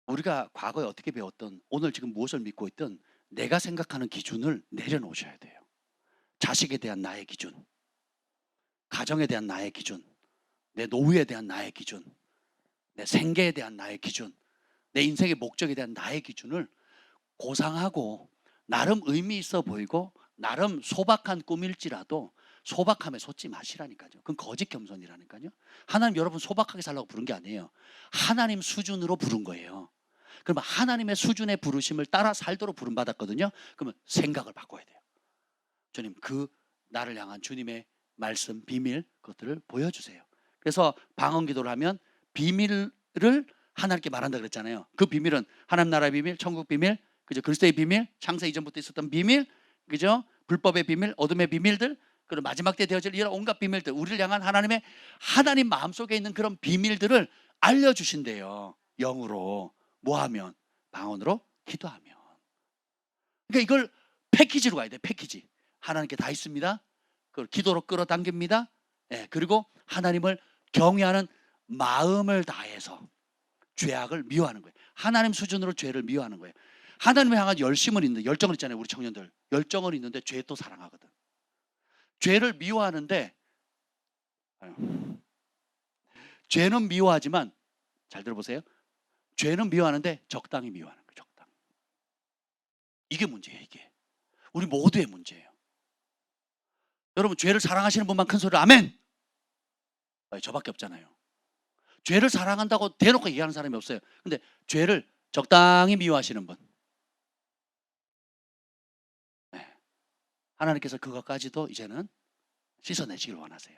Speaker 1: 우리가 과거에 어떻게 배웠던, 오늘 지금 무엇을 믿고 있든 내가 생각하는 기준을 내려놓으셔야 돼요. 자식에 대한 나의 기준, 가정에 대한 나의 기준, 내 노후에 대한 나의 기준, 내 생계에 대한 나의 기준, 내 인생의 목적에 대한 나의 기준을 고상하고 나름 의미 있어 보이고 나름 소박한 꿈일지라도 소박함에 솟지 마시라니까요. 그건 거짓 겸손이라니까요. 하나님 여러분 소박하게 살라고 부른 게 아니에요. 하나님 수준으로 부른 거예요. 그러면 하나님의 수준의 부르심을 따라 살도록 부름받았거든요. 그러면 생각을 바꿔야 돼요. 주님, 그 나를 향한 주님의 말씀, 비밀, 그것들을 보여주세요. 그래서 방언기도를 하면 비밀을 하나님께 말한다 그랬잖아요. 그 비밀은 하나님 나라의 비밀, 천국 비밀, 그죠? 그리스도의 비밀, 창세 이전부터 있었던 비밀, 그죠? 불법의 비밀, 어둠의 비밀들, 그리고 마지막 때 되어질 이런 온갖 비밀들, 우리를 향한 하나님 마음속에 있는 그런 비밀들을 알려주신대요. 영으로. 뭐 하면? 방언으로 기도하면. 그러니까 이걸 패키지로 가야 돼. 패키지. 하나님께 다 있습니다. 그걸 기도로 끌어당깁니다. 예, 그리고 하나님을 경외하는 마음을 다해서 죄악을 미워하는 거예요. 하나님 수준으로 죄를 미워하는 거예요. 하나님을 향한 열심은 있는데, 열정은 있잖아요. 우리 청년들 열정은 있는데 죄 또 사랑하거든. 죄를 미워하는데, 죄는 미워하지만, 잘 들어보세요. 죄는 미워하는데 적당히 미워하는 거예요. 적당히. 이게 문제예요. 이게 우리 모두의 문제예요. 여러분, 죄를 사랑하시는 분만 큰 소리로 아멘. 저밖에 없잖아요. 죄를 사랑한다고 대놓고 얘기하는 사람이 없어요. 근데 죄를 적당히 미워하시는 분, 네. 하나님께서 그것까지도 이제는 씻어내시길 원하세요.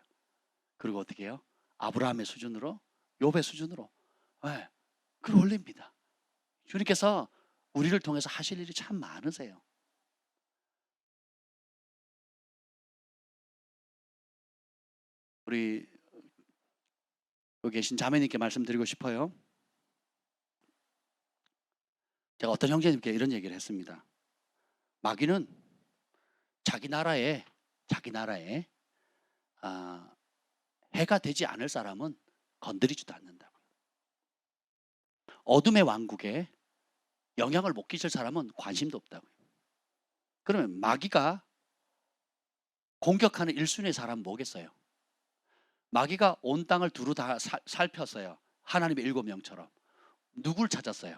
Speaker 1: 그리고 어떻게 해요? 아브라함의 수준으로, 욥의 수준으로, 네. 그걸 올립니다. 주님께서 우리를 통해서 하실 일이 참 많으세요. 우리 여기 계신 자매님께 말씀드리고 싶어요. 제가 어떤 형제님께 이런 얘기를 했습니다. 마귀는 자기 나라에 해가 되지 않을 사람은 건드리지도 않는다고요. 어둠의 왕국에 영향을 못 끼칠 사람은 관심도 없다고요. 그러면 마귀가 공격하는 1순위의 사람은 뭐겠어요? 마귀가 온 땅을 두루 다 살폈어요. 하나님의 7명처럼. 누굴 찾았어요?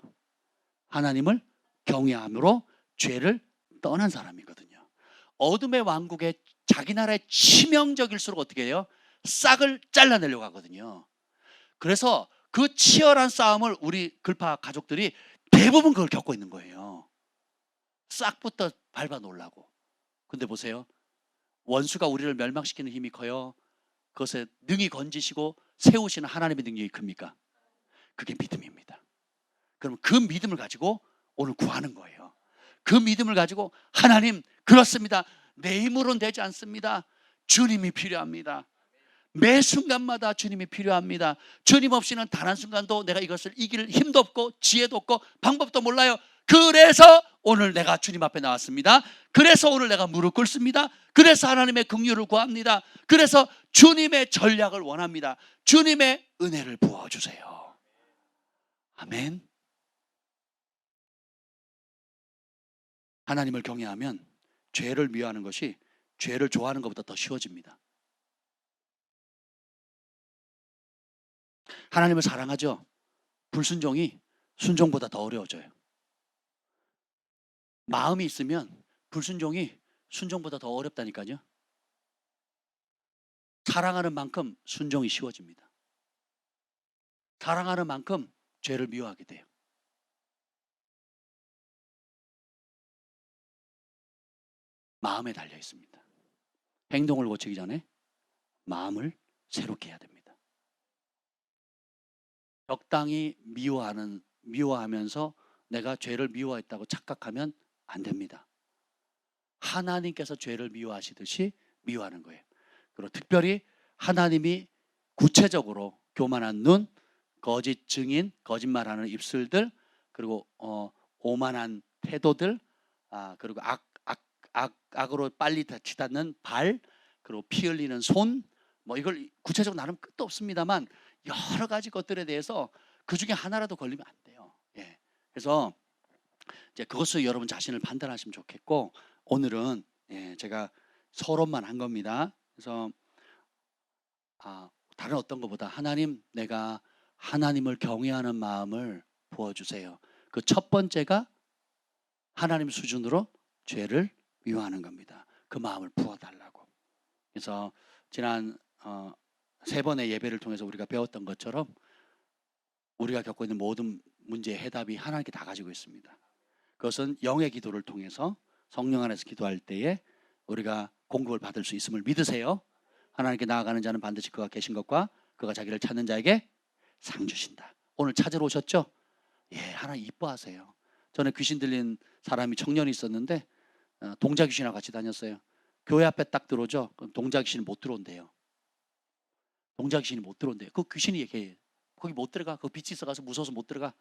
Speaker 1: 하나님을 경외함으로 죄를 떠난 사람이거든요. 어둠의 왕국에 자기 나라에 치명적일수록 어떻게 해요? 싹을 잘라내려고 하거든요. 그래서 그 치열한 싸움을 우리 글파 가족들이 대부분 그걸 겪고 있는 거예요. 싹부터 밟아 놓으려고. 근데 보세요. 원수가 우리를 멸망시키는 힘이 커요? 그것에 능히 건지시고 세우시는 하나님의 능력이 큽니까? 그게 믿음입니다. 그럼 그 믿음을 가지고 오늘 구하는 거예요. 그 믿음을 가지고 하나님, 그렇습니다. 내 힘으로는 되지 않습니다. 주님이 필요합니다. 매 순간마다 주님이 필요합니다. 주님 없이는 단 한순간도 내가 이것을 이길 힘도 없고 지혜도 없고 방법도 몰라요. 그래서 오늘 내가 주님 앞에 나왔습니다. 그래서 오늘 내가 무릎 꿇습니다. 그래서 하나님의 긍휼을 구합니다. 그래서 주님의 전략을 원합니다. 주님의 은혜를 부어주세요. 아멘. 하나님을 경외하면 죄를 미워하는 것이 죄를 좋아하는 것보다 더 쉬워집니다. 하나님을 사랑하죠. 불순종이 순종보다 더 어려워져요. 마음이 있으면 불순종이 순종보다 더 어렵다니까요. 사랑하는 만큼 순종이 쉬워집니다. 사랑하는 만큼 죄를 미워하게 돼요. 마음에 달려 있습니다. 행동을 고치기 전에 마음을 새롭게 해야 됩니다. 적당히 미워하면서 내가 죄를 미워했다고 착각하면 안 됩니다. 하나님께서 죄를 미워하시듯이 미워하는 거예요. 그리고 특별히 하나님이 구체적으로 교만한 눈, 거짓 증인, 거짓말하는 입술들, 그리고 오만한 태도들, 그리고 악으로 빨리 치닫는 발, 그리고 피 흘리는 손, 뭐 이걸 구체적으로 나름 끝도 없습니다만 여러 가지 것들에 대해서 그 중에 하나라도 걸리면 안 돼요. 예. 그래서 이제 그것을 여러분 자신을 판단하시면 좋겠고, 오늘은 제가 서론만 한 겁니다. 그래서 다른 어떤 것보다 하나님, 내가 하나님을 경외하는 마음을 부어주세요. 그 첫 번째가 하나님 수준으로 죄를 미워하는 겁니다. 그 마음을 부어달라고. 그래서 지난 3번의 예배를 통해서 우리가 배웠던 것처럼 우리가 겪고 있는 모든 문제의 해답이 하나님께 다 가지고 있습니다. 그것은 영의 기도를 통해서 성령 안에서 기도할 때에 우리가 공급을 받을 수 있음을 믿으세요. 하나님께 나아가는 자는 반드시 그가 계신 것과 그가 자기를 찾는 자에게 상 주신다. 오늘 찾으러 오셨죠? 예, 하나님 이뻐하세요. 전에 귀신 들린 사람이 청년이 있었는데 동자 귀신하고 같이 다녔어요. 교회 앞에 딱 들어오죠. 그럼 동자 귀신이 못 들어온대요. 동자 귀신이 못 들어온대요. 그 귀신이 얘기해요. 거기 못 들어가. 그 빛이 있어가서 무서워서 못 들어가.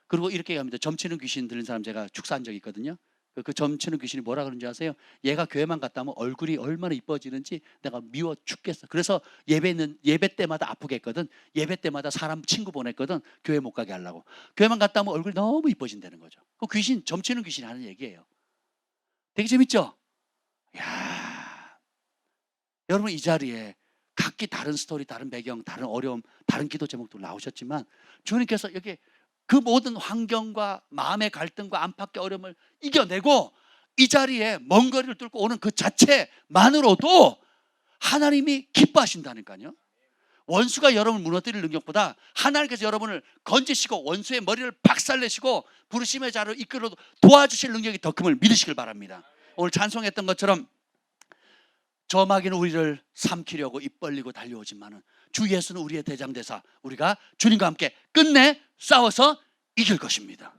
Speaker 1: 그리고 이렇게 얘기합니다. 점치는 귀신 들린 사람 제가 축사한 적이 있거든요. 그 점치는 귀신이 뭐라 그러는지 아세요? 얘가 교회만 갔다 오면 얼굴이 얼마나 이뻐지는지 내가 미워 죽겠어. 그래서 예배 때마다 아프게 했거든. 예배 때마다 사람 친구 보냈거든. 교회 못 가게 하려고. 교회만 갔다 오면 얼굴이 너무 이뻐진다는 거죠. 그 귀신, 점치는 귀신이 하는 얘기예요. 되게 재밌죠? 야, 여러분 이 자리에 각기 다른 스토리, 다른 배경, 다른 어려움, 다른 기도 제목들 나오셨지만 주님께서 여기 그 모든 환경과 마음의 갈등과 안팎의 어려움을 이겨내고 이 자리에 먼 거리를 뚫고 오는 그 자체만으로도 하나님이 기뻐하신다니까요. 원수가 여러분을 무너뜨릴 능력보다 하나님께서 여러분을 건지시고 원수의 머리를 박살내시고 부르심의 자를 이끌어 도와주실 능력이 더 큼을 믿으시길 바랍니다. 오늘 찬송했던 것처럼 저 마귀는 우리를 삼키려고 입 벌리고 달려오지만은 주 예수는 우리의 대장대사, 우리가 주님과 함께 끝내 싸워서 이길 것입니다.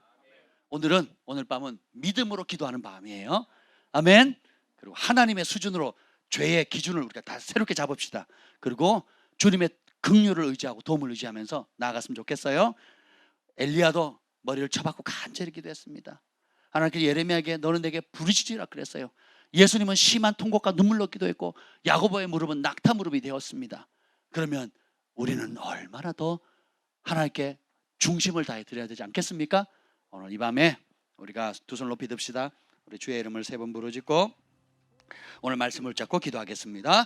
Speaker 1: 오늘 밤은 믿음으로 기도하는 밤이에요. 아멘. 그리고 하나님의 수준으로 죄의 기준을 우리가 다 새롭게 잡읍시다. 그리고 주님의 긍휼을 의지하고 도움을 의지하면서 나아갔으면 좋겠어요. 엘리야도 머리를 쳐박고 간절히 기도했습니다. 하나님께서 예레미야에게 너는 내게 부르짖으라 그랬어요. 예수님은 심한 통곡과 눈물로 기도했고 야고보의 무릎은 낙타 무릎이 되었습니다. 그러면 우리는 얼마나 더 하나님께 중심을 다해 드려야 되지 않겠습니까? 오늘 이 밤에 우리가 두 손 높이 듭시다. 우리 주의 이름을 3번 부르짖고 오늘 말씀을 잡고 기도하겠습니다.